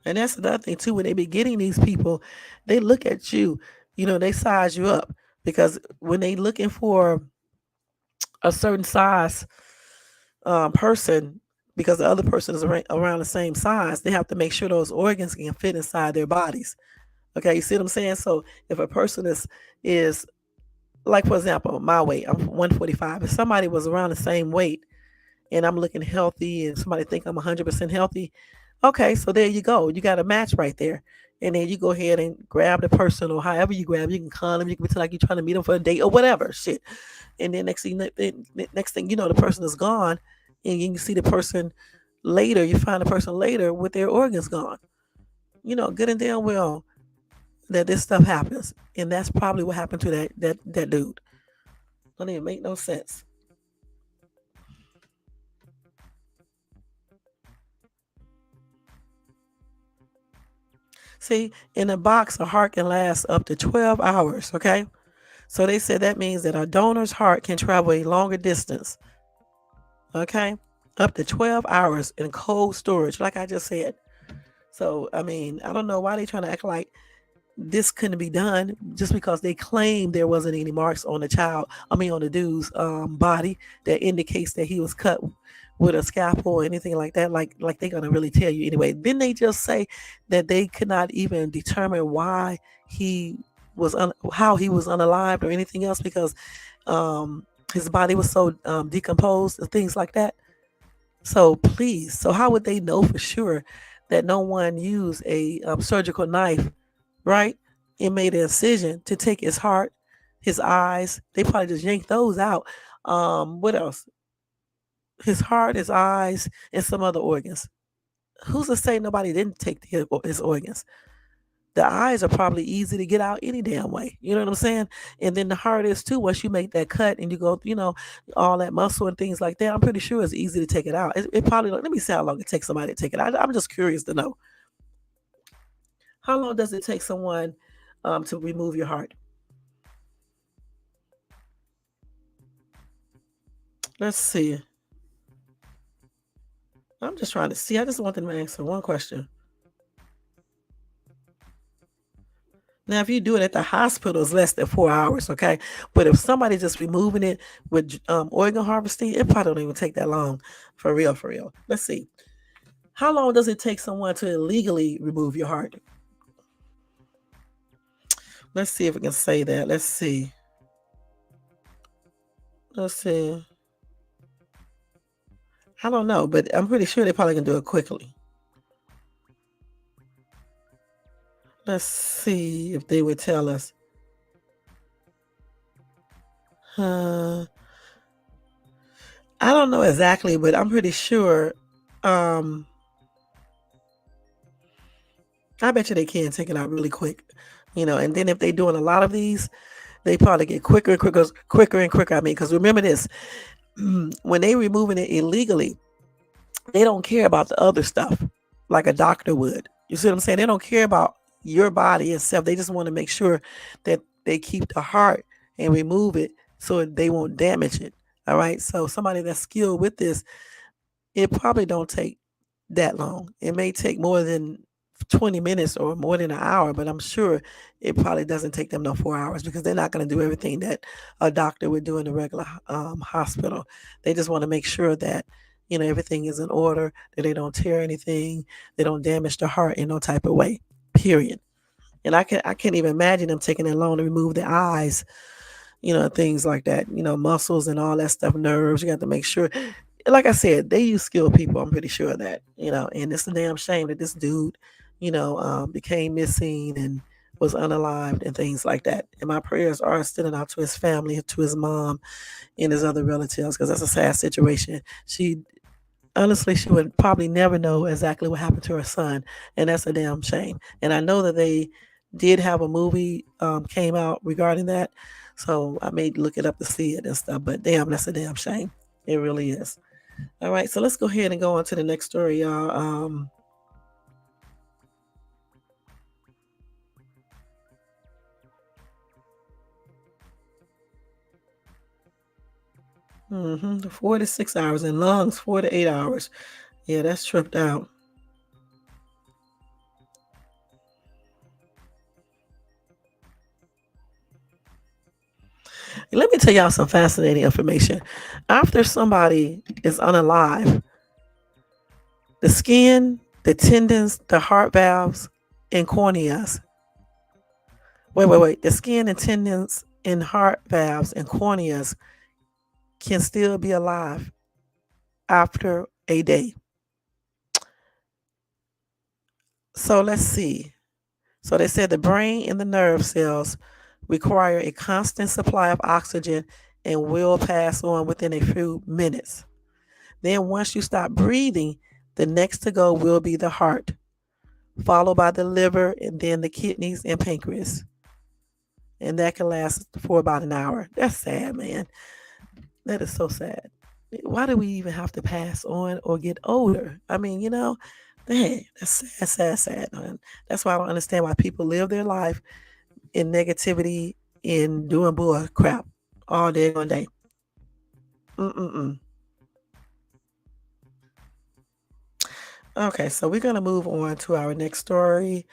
And that's another thing too. When they be getting these people, they look at you, they size you up, because when they looking for a certain size person, because the other person is around the same size, they have to make sure those organs can fit inside their bodies. Okay, you see what I'm saying? So if a person is like, for example, my weight, I'm 145. If somebody was around the same weight and I'm looking healthy and somebody think I'm 100% healthy, okay, so there you go. You got a match right there. And then you go ahead and grab the person, or however you grab, you can call them, you can pretend like you're trying to meet them for a date or whatever, shit. And then next thing you know, the person is gone, and you can see the person later. You find the person later with their organs gone. Good and damn well that this stuff happens, and that's probably what happened to that dude. Don't even make no sense. See, in a box, a heart can last up to 12 hours, okay? So they said that means that a donor's heart can travel a longer distance, okay? Up to 12 hours in cold storage, like I just said. So, I mean, I don't know why they're trying to act like this couldn't be done just because they claim there wasn't any marks on on the dude's body that indicates that he was cut with a scalpel or anything like that. Like they're gonna really tell you anyway. Then they just say that they could not even determine why he how he was unalived or anything else, because his body was so decomposed and things like that. So please, so how would they know for sure that no one used a surgical knife, right, and made an incision to take his heart, his eyes? They probably just yanked those out. What else? His heart, his eyes, and some other organs. Who's to say nobody didn't take his organs? The eyes are probably easy to get out any damn way. You know what I'm saying? And then the heart is too. Once you make that cut and you go, all that muscle and things like that, I'm pretty sure it's easy to take it out. It probably, let me see how long it takes somebody to take it out. I'm just curious to know. How long does it take someone to remove your heart? Let's see. I'm just trying to see. I just want them to answer one question. Now, if you do it at the hospital, it's less than 4 hours, okay? But if somebody's just removing it with organ harvesting, it probably don't even take that long. For real, for real. Let's see. How long does it take someone to illegally remove your heart? Let's see if we can say that. Let's see. I don't know, but I'm pretty sure they probably can do it quickly. Let's see if they would tell us. I don't know exactly, but I'm pretty sure. I bet you they can take it out really quick, and then if they're doing a lot of these, they probably get quicker and quicker. I mean, because remember this, when they removing it illegally, they don't care about the other stuff like a doctor would. You see what I'm saying? They don't care about your body itself. They just want to make sure that they keep the heart and remove it so they won't damage it. All right. So somebody that's skilled with this, it probably don't take that long. It may take more than 20 minutes or more than an hour, but I'm sure it probably doesn't take them no 4 hours, because they're not going to do everything that a doctor would do in a regular hospital. They just want to make sure that everything is in order, that they don't tear anything, they don't damage the heart in no type of way. Period. And I can't even imagine them taking that long to remove the eyes, things like that. Muscles and all that stuff, nerves. You got to make sure. Like I said, they use skilled people. I'm pretty sure of that. And it's a damn shame that this dude, became missing and was unalived and things like that. And my prayers are sending out to his family, to his mom, and his other relatives, because that's a sad situation. Honestly, she would probably never know exactly what happened to her son, and that's a damn shame. And I know that they did have a movie came out regarding that, so I may look it up to see it and stuff. But damn, that's a damn shame. It really is. All right, so let's go ahead and go on to the next story, y'all. The 4 to 6 hours, and lungs 4 to 8 hours. Yeah, that's tripped out. Let me tell y'all some fascinating information. After somebody is unalive, the skin, the tendons, the heart valves, and corneas. Wait. The skin and tendons and heart valves and corneas can still be alive after a day. So let's see. So they said the brain and the nerve cells require a constant supply of oxygen and will pass on within a few minutes. Then once you stop breathing, the next to go will be the heart, followed by the liver and then the kidneys and pancreas. And that can last for about an hour. That's sad, man. That is so sad. Why do we even have to pass on or get older? I mean, dang, that's sad, man. That's why I don't understand why people live their life in negativity and doing bull crap all day, one day. Okay, so we're going to move on to our next story.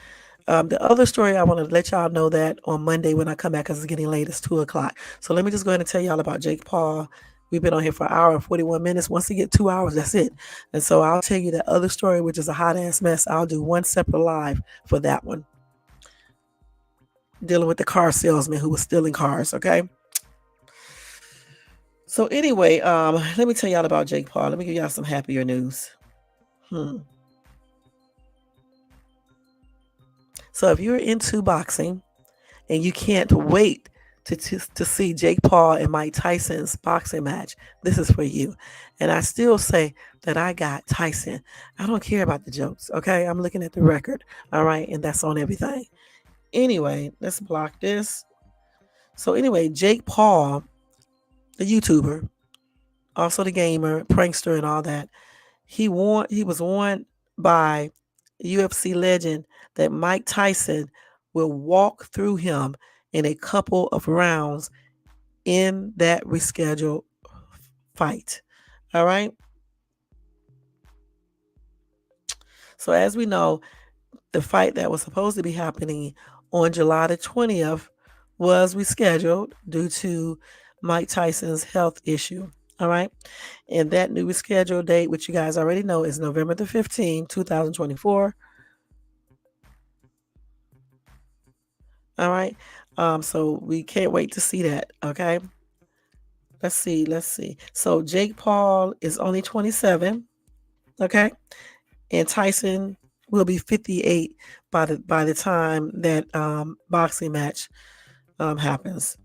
The other story I want to let y'all know that on Monday when I come back, because it's getting late, it's 2 o'clock. So let me just go ahead and tell y'all about Jake Paul. We've been on here for an hour and 41 minutes. Once we get 2 hours, that's it. And so I'll tell you that other story, which is a hot ass mess. I'll do one separate live for that one, dealing with the car salesman who was stealing cars. Okay. So anyway, let me tell y'all about Jake Paul. Let me give y'all some happier news. So if you're into boxing and you can't wait to see Jake Paul and Mike Tyson's boxing match, this is for you. And I still say that I got Tyson. I don't care about the jokes, okay? I'm looking at the record, all right? And that's on everything. Anyway, let's block this. So anyway, Jake Paul, the YouTuber, also the gamer, prankster and all that, he was warned by UFC legend that Mike Tyson will walk through him in a couple of rounds in that rescheduled fight. All right. So as we know, the fight that was supposed to be happening on July the 20th was rescheduled due to Mike Tyson's health issue. All right. And that new rescheduled date, which you guys already know, is November the 15th, 2024. All right. So we can't wait to see that. Okay. Let's see. So Jake Paul is only 27. Okay. And Tyson will be 58 by the time that boxing match happens.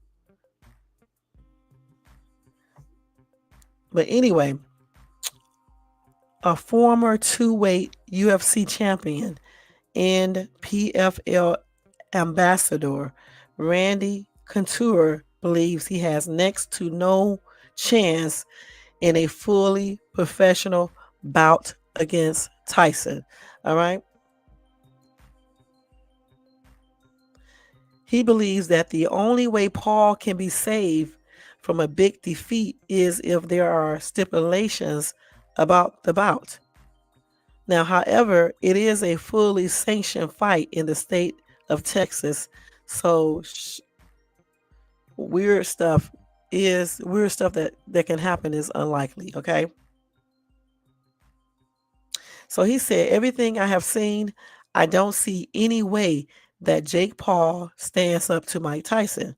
But anyway, a former two-weight UFC champion and PFL ambassador Randy Couture believes he has next to no chance in a fully professional bout against Tyson. All right. He believes that the only way Paul can be saved from a big defeat is if there are stipulations about the bout. Now, however, it is a fully sanctioned fight in the state of Texas. So weird stuff that can happen is unlikely. Okay. So he said, everything I have seen, I don't see any way that Jake Paul stands up to Mike Tyson.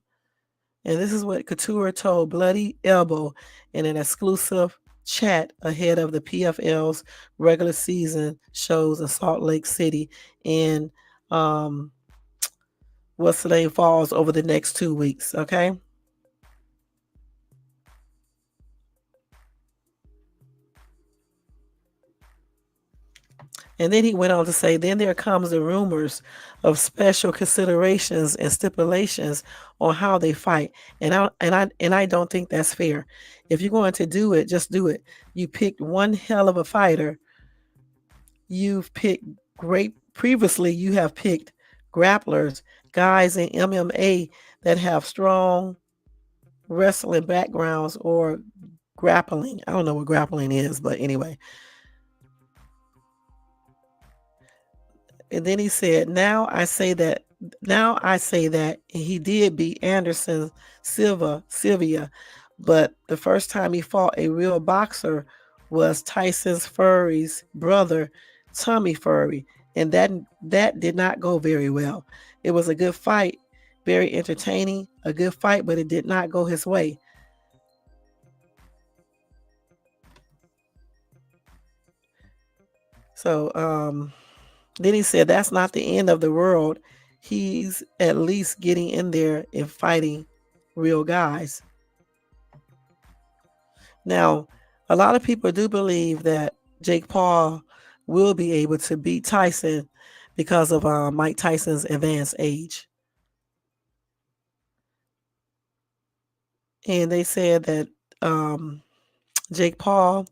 And this is what Couture told Bloody Elbow in an exclusive chat ahead of the PFL's regular season shows in Salt Lake City and Falls over the next 2 weeks. Okay. And then he went on to say, then there comes the rumors of special considerations and stipulations on how they fight. And I don't think that's fair. If you're going to do it, just do it. You picked one hell of a fighter. You've picked previously you have picked grapplers, guys in MMA that have strong wrestling backgrounds or grappling. I don't know what grappling is, but anyway. And then he said, now I say that now I say that he did beat Anderson Sylvia, but the first time he fought a real boxer was Tyson Fury's brother, Tommy Fury, and that did not go very well. It was a good fight, very entertaining, a good fight, but it did not go his way. So then he said that's not the end of the world. He's at least getting in there and fighting real guys. Now, a lot of people do believe that Jake Paul will be able to beat Tyson because of Mike Tyson's advanced age. And they said that Jake Paul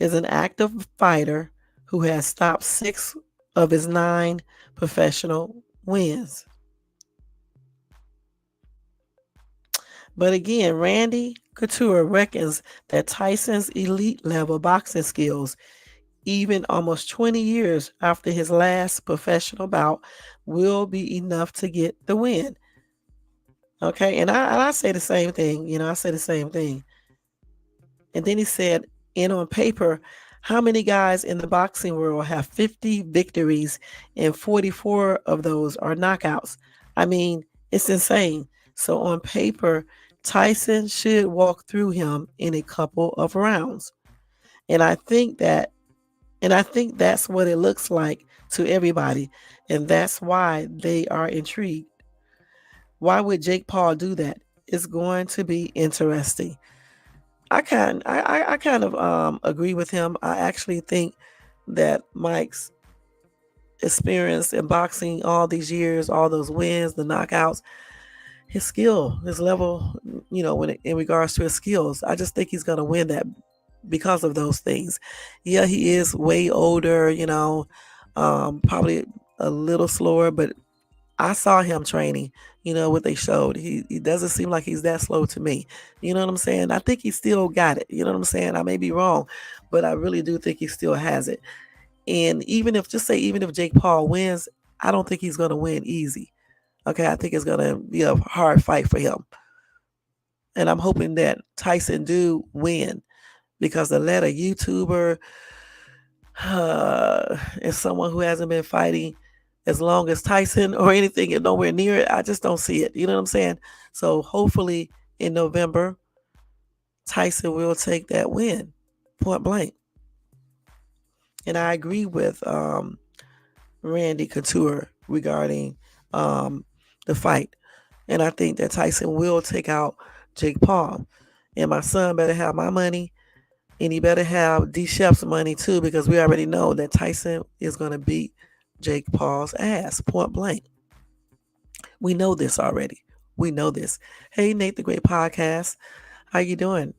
is an active fighter who has stopped 6 of his 9 professional wins. But again, Randy Couture reckons that Tyson's elite level boxing skills, even almost 20 years after his last professional bout, will be enough to get the win. Okay, and I say the same thing. I say the same thing. And then he said, and on paper, how many guys in the boxing world have 50 victories and 44 of those are knockouts? I mean, it's insane. So on paper, Tyson should walk through him in a couple of rounds. And I think that's what it looks like to everybody. And that's why they are intrigued. Why would Jake Paul do that? It's going to be interesting. I kind of agree with him. I actually think that Mike's experience in boxing all these years, all those wins, the knockouts, his skill, his level, in regards to his skills, I just think he's going to win that because of those things. Yeah, he is way older, probably a little slower, but I saw him training, what they showed. He doesn't seem like he's that slow to me. You know what I'm saying? I think he still got it. You know what I'm saying? I may be wrong, but I really do think he still has it. And even if Jake Paul wins, I don't think he's going to win easy. Okay, I think it's going to be a hard fight for him. And I'm hoping that Tyson do win because to let a YouTuber and someone who hasn't been fighting as long as Tyson or anything and nowhere near it, I just don't see it. You know what I'm saying? So hopefully in November, Tyson will take that win, point blank. And I agree with Randy Couture regarding the fight. And I think that Tyson will take out Jake Paul. And my son better have my money. And he better have D Chef's money too, because we already know that Tyson is going to beat Jake Paul's ass, point blank. We know this already. We know this. Hey, Nate the Great Podcast. How you doing?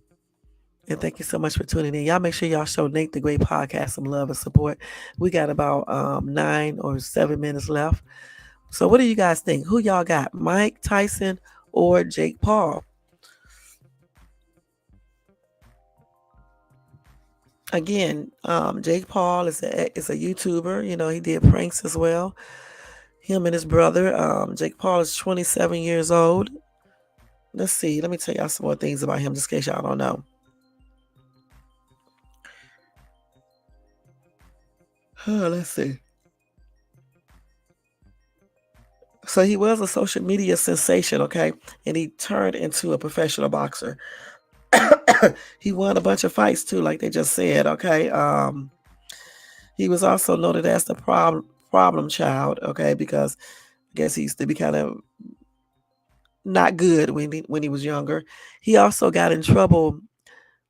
And thank you so much for tuning in. Y'all make sure y'all show Nate the Great Podcast some love and support. We got about 9 or 7 minutes left. So what do you guys think? Who y'all got? Mike Tyson or Jake Paul? Again, Jake Paul is a YouTuber. He did pranks as well. Him and his brother. Jake Paul is 27 years old. Let's see. Let me tell y'all some more things about him, just in case y'all don't know. Let's see. So he was a social media sensation, okay? And he turned into a professional boxer. He won a bunch of fights too, like they just said, okay? He was also noted as the problem child, okay? Because I guess he used to be kind of not good when he was younger. He also got in trouble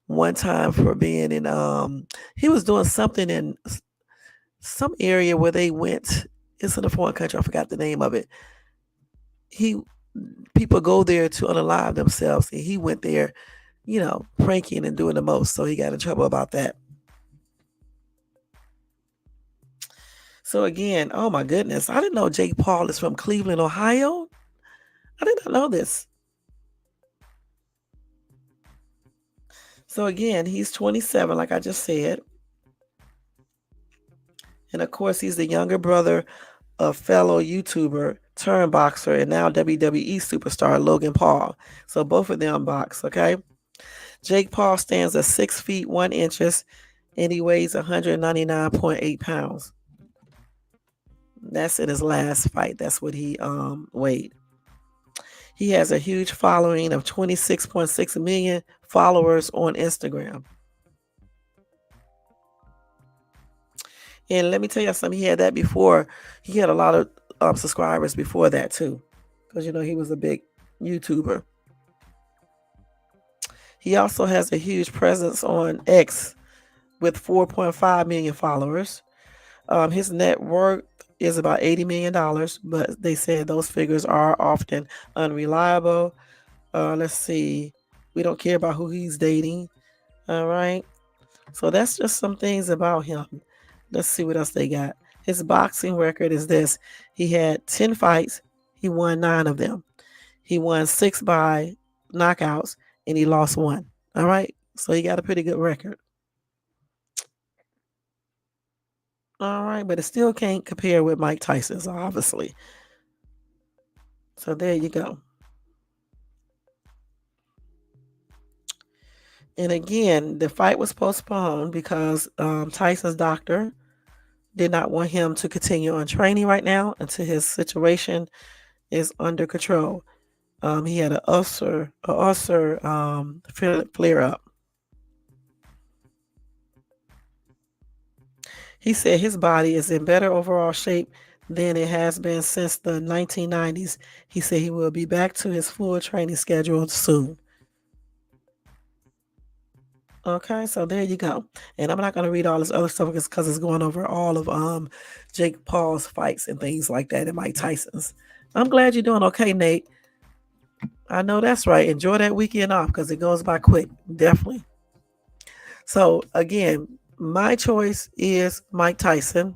one time for being in, he was doing something in some area where they went, it's in a foreign country, I forgot the name of it. People go there to unalive themselves, and he went there, pranking and doing the most. So he got in trouble about that. So again, oh my goodness, I didn't know Jake Paul is from Cleveland, Ohio. I did not know this. So again, he's 27, like I just said. And of course, he's the younger brother of fellow YouTuber turned boxer and now WWE superstar Logan Paul. So both of them box, okay? Jake Paul stands at 6 feet 1 inches and he weighs 199.8 pounds. That's in his last fight. That's what he weighed. He has a huge following of 26.6 million followers on Instagram. And let me tell you something, he had that before. He had a lot of subscribers before that too, because he was a big YouTuber. He also has a huge presence on X with 4.5 million followers. His net worth is about $80 million, but they said those figures are often unreliable. Let's see. We don't care about who he's dating. All right. So that's just some things about him. Let's see what else they got. His boxing record is this. He had 10 fights. He won 9 of them. He won 6 by knockouts, and he lost 1. All right. So he got a pretty good record. All right, but it still can't compare with Mike Tyson's, obviously. So there you go. And again, the fight was postponed because Tyson's doctor did not want him to continue on training right now until his situation is under control. He had an ulcer flare up. He said his body is in better overall shape than it has been since the 1990s. He said he will be back to his full training schedule soon. Okay, so there you go. And I'm not going to read all this other stuff because it's going over all of Jake Paul's fights and things like that and Mike Tyson's. I'm glad you're doing okay, Nate. I know that's right. Enjoy that weekend off because it goes by quick. Definitely. So, again, my choice is Mike Tyson.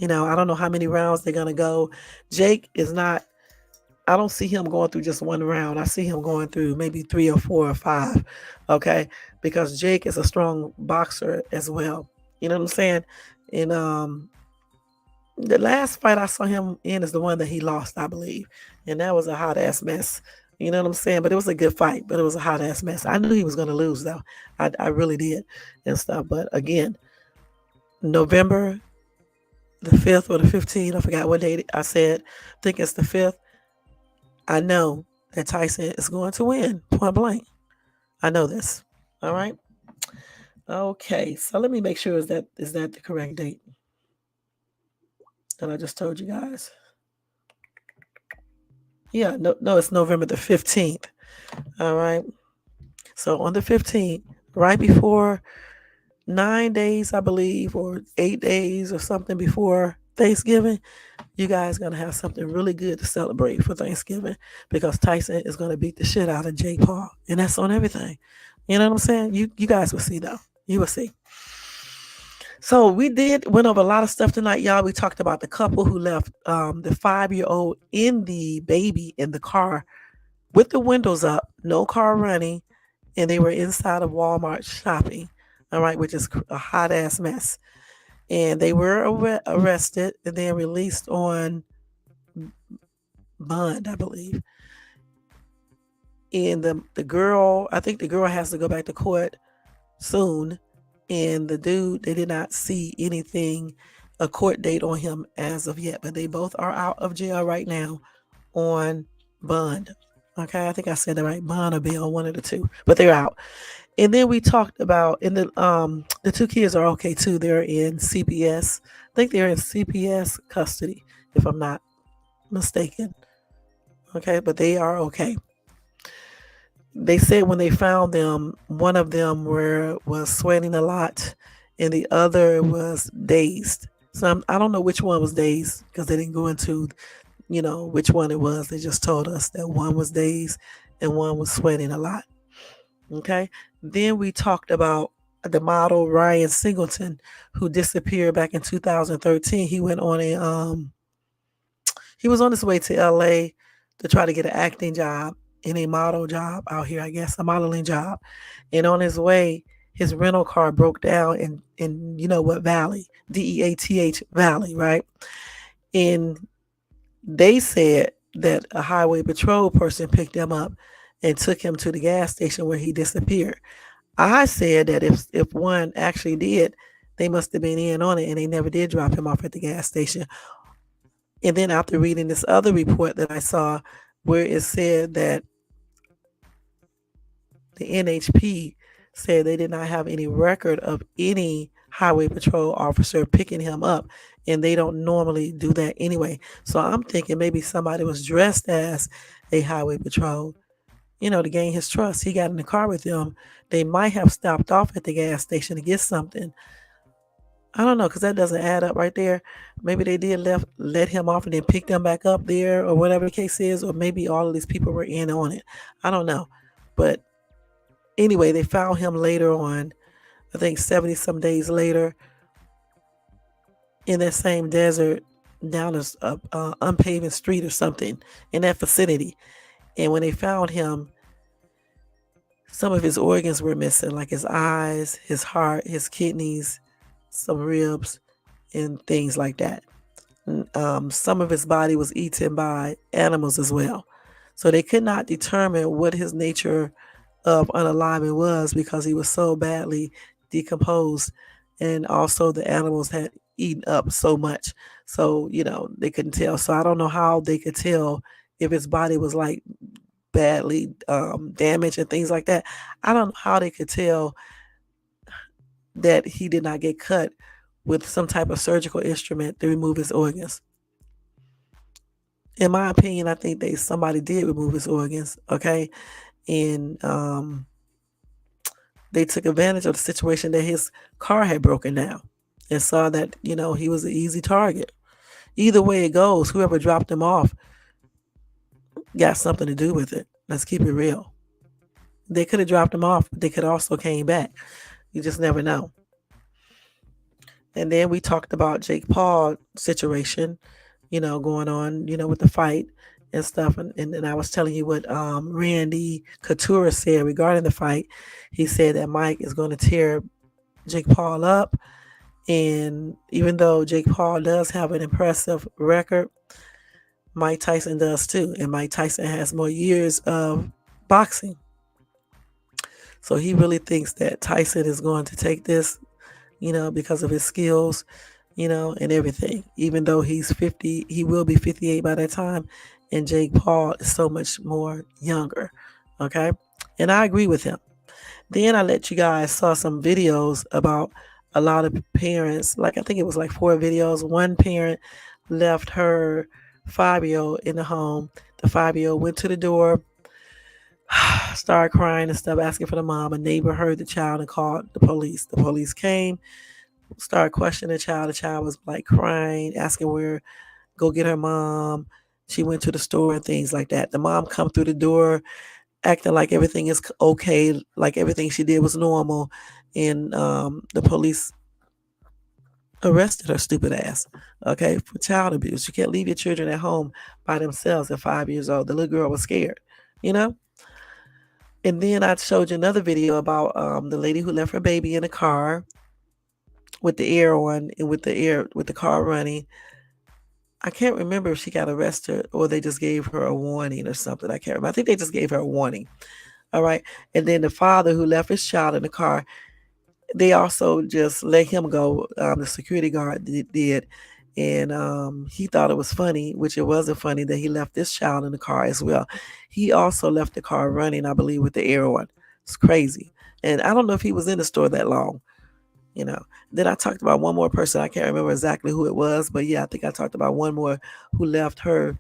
I don't know how many rounds they're going to go. Jake is not, I don't see him going through just one round. I see him going through maybe 3 or 4 or 5. Okay. Because Jake is a strong boxer as well. You know what I'm saying? And the last fight I saw him in is the one that he lost, I believe. And that was a hot ass mess. You know what I'm saying? But it was a good fight, but it was a hot ass mess. I knew he was going to lose though. I really did and stuff. But again, November the 5th or the 15th, I forgot what date I said. I think it's the 5th. I know that Tyson is going to win, point blank. I know this. All right. Okay. So let me make sure is that the correct date that I just told you guys? Yeah, no, it's November the 15th. All right. So on the 15th, right before 9 days, I believe, or 8 days or something before Thanksgiving, you guys going to have something really good to celebrate for Thanksgiving because Tyson is going to beat the shit out of Jake Paul. And that's on everything. You know what I'm saying? You guys will see, though. You will see. So we went over a lot of stuff tonight, y'all. We talked about the couple who left the 5-year-old in the baby in the car with the windows up, no car running, and they were inside of Walmart shopping, all right, which is a hot ass mess. And they were arrested and then released on bond, I believe. And the girl, I think the girl has to go back to court soon. And the dude, they did not see anything, a court date on him as of yet. But they both are out of jail right now on bond. Okay, I think I said that right. Bond or bail, one of the two. But they're out. And then we talked about, and the 2 kids are okay too. They're in CPS. I think they're in CPS custody, if I'm not mistaken. Okay, but they are okay. They said when they found them, one of them was sweating a lot and the other was dazed. So I don't know which one was dazed because they didn't go into, which one it was. They just told us that one was dazed and one was sweating a lot. Okay. Then we talked about the model Ryan Singleton, who disappeared back in 2013. He went on he was on his way to LA to try to get an acting job. In a model job out here, I guess, a modeling job. And on his way, his rental car broke down in you know what valley, DEATH Valley, right? And they said that a highway patrol person picked him up and took him to the gas station where he disappeared. I said that if one actually did, they must have been in on it and they never did drop him off at the gas station. And then after reading this other report that I saw where it said that the NHP said they did not have any record of any highway patrol officer picking him up, and they don't normally do that anyway. So I'm thinking maybe somebody was dressed as a highway patrol, to gain his trust. He got in the car with them. They might have stopped off at the gas station to get something. I don't know, because that doesn't add up right there. Maybe they did let him off and then picked him back up there, or whatever the case is, or maybe all of these people were in on it. I don't know. But anyway, they found him later on, I think 70 some days later, in that same desert down a unpaved street or something in that vicinity. And when they found him, some of his organs were missing, like his eyes, his heart, his kidneys, some ribs, and things like that. Some of his body was eaten by animals as well. So they could not determine what his nature of unaliving was because he was so badly decomposed, and also the animals had eaten up so much. So, they couldn't tell. So I don't know how they could tell if his body was like badly damaged and things like that. I don't know how they could tell that he did not get cut with some type of surgical instrument to remove his organs. In my opinion, I think somebody did remove his organs, okay? And they took advantage of the situation that his car had broken down and saw that, he was an easy target. Either way it goes, whoever dropped him off got something to do with it. Let's keep it real. They could have dropped him off, but they could also came back. You just never know. And then we talked about Jake Paul situation, going on, with the fight and stuff. And then I was telling you what Randy Couture said regarding the fight. He said that Mike is going to tear Jake Paul up. And even though Jake Paul does have an impressive record, Mike Tyson does too. And Mike Tyson has more years of boxing. So he really thinks that Tyson is going to take this, because of his skills, and everything. Even though he's 50, he will be 58 by that time. And Jake Paul is so much more younger. Okay. And I agree with him. Then I let you guys saw some videos about a lot of parents. Like, I think it was like 4 videos. One parent left her 5-year-old in the home. The 5-year-old went to the door, started crying and stuff, asking for the mom. A neighbor heard the child and called the police. The police came, started questioning the child. The child was like crying, asking where, go get her mom. She went to the store and things like that. The mom come through the door, acting like everything is okay, like everything she did was normal. And the police arrested her stupid ass, okay, for child abuse. You can't leave your children at home by themselves at 5 years old. The little girl was scared, And then I showed you another video about the lady who left her baby in the car with the air on and with the car running. I can't remember if she got arrested or they just gave her a warning or something. I can't remember. I think they just gave her a warning. All right. And then the father who left his child in the car, they also just let him go. The security guard did. And he thought it was funny, which it wasn't funny, that he left this child in the car as well. He also left the car running, I believe, with the air on. It's crazy. And I don't know if he was in the store that long. Then I talked about one more person. I can't remember exactly who it was, but yeah, I think I talked about one more who left her.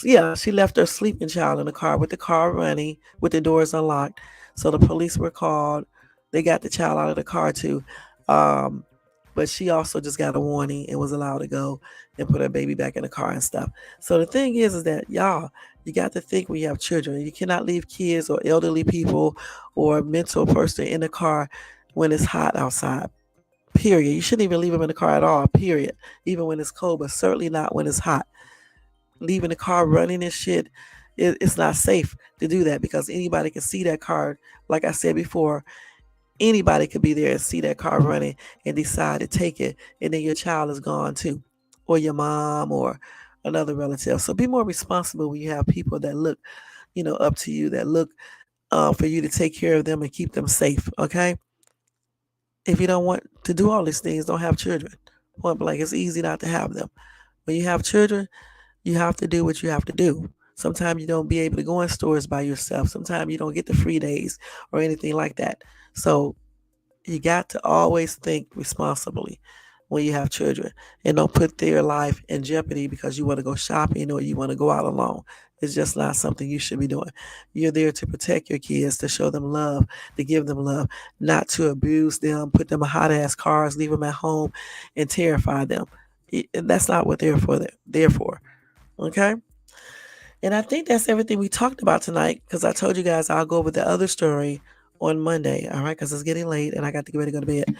Yeah, she left her sleeping child in the car with the car running, with the doors unlocked. So the police were called. They got the child out of the car too. But she also just got a warning and was allowed to go and put her baby back in the car and stuff. So the thing is that y'all, you got to think when you have children. You cannot leave kids or elderly people or a mental person in the car when it's hot outside, period. You shouldn't even leave them in the car at all, period. Even when it's cold, but certainly not when it's hot. Leaving the car running and shit, it's not safe to do that because anybody can see that car. Like I said before, anybody could be there and see that car running and decide to take it, and then your child is gone too. or your mom or another relative. So be more responsible when you have people that look, up to you, that look for you to take care of them and keep them safe. Okay. If you don't want to do all these things, don't have children. Point blank, it's easy not to have them. When you have children, you have to do what you have to do. Sometimes you don't be able to go in stores by yourself. Sometimes you don't get the free days or anything like that. So you got to always think responsibly when you have children and don't put their life in jeopardy because you want to go shopping or you want to go out alone. It's just not something you should be doing. You're there to protect your kids, to show them love, to give them love, not to abuse them, put them in hot ass cars, leave them at home, and terrify them. That's not what they're for. They're for. Okay? And I think that's everything we talked about tonight because I told you guys I'll go over the other story on Monday. All right? Because it's getting late and I got to get ready to go to bed.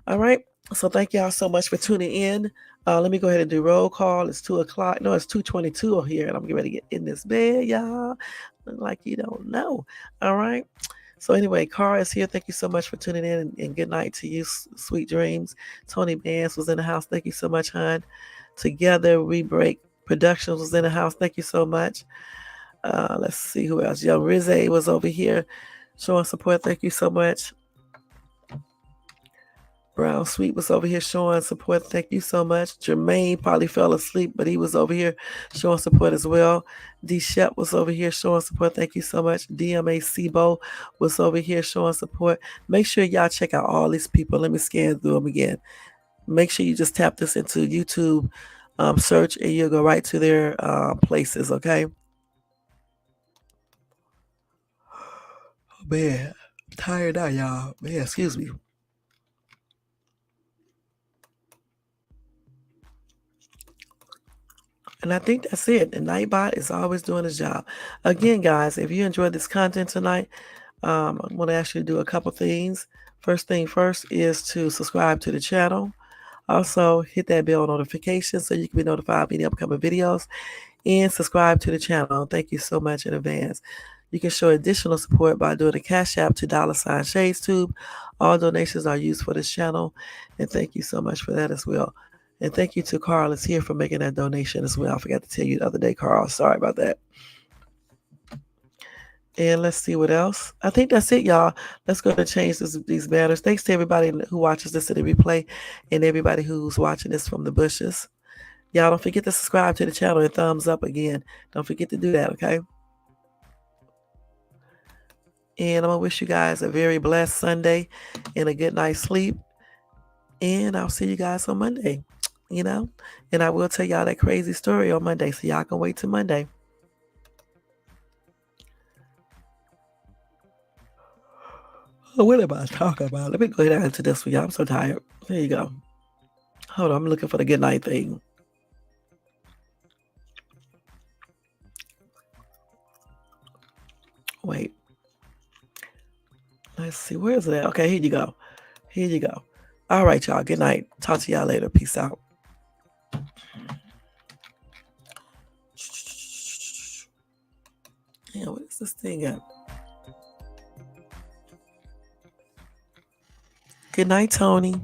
All right? So thank y'all so much for tuning in. Let me go ahead and do roll call. It's 2:00. No, it's 2:22 here, and I'm getting ready to get in this bed, y'all. Look like you don't know. All right. So anyway, Cara is here. Thank you so much for tuning in, and good night to you. Sweet dreams. Tony Bands was in the house. Thank you so much, hon. Together We Break Productions was in the house. Thank you so much. Let's see who else. Young Rizze was over here showing support. Thank you so much. Brown Sweet was over here showing support. Thank you so much. Jermaine probably fell asleep, but he was over here showing support as well. D. Shep was over here showing support. Thank you so much. DMA Sebo was over here showing support. Make sure y'all check out all these people. Let me scan through them again. Make sure you just tap this into YouTube search and you'll go right to their places, okay? Oh, man, I'm tired now, y'all. Man, excuse me. And I think that's it. The Nightbot is always doing his job. Again, guys, if you enjoyed this content tonight, I'm going to ask you to do a couple things. First thing first is to subscribe to the channel. Also, hit that bell notification so you can be notified of any upcoming videos. And subscribe to the channel. Thank you so much in advance. You can show additional support by doing a Cash App to $ShadesTube. All donations are used for this channel. And thank you so much for that as well. And thank you to Carl is here for making that donation as well. I forgot to tell you the other day, Carl. Sorry about that. And let's see what else. I think that's it, y'all. Let's go to change these banners. Thanks to everybody who watches this in the replay and everybody who's watching this from the bushes. Y'all don't forget to subscribe to the channel and thumbs up again. Don't forget to do that, okay? And I'm going to wish you guys a very blessed Sunday and a good night's sleep. And I'll see you guys on Monday. And I will tell y'all that crazy story on Monday, so y'all can wait till Monday. What am I talking about? Let me go down into this one, y'all. I'm so tired. There you go. Hold on, I'm looking for the good night thing. Wait. Let's see, where is it at? Okay, here you go. Here you go. All right, y'all. Good night. Talk to y'all later. Peace out. Yeah, what is this thing at? Good night, Tony.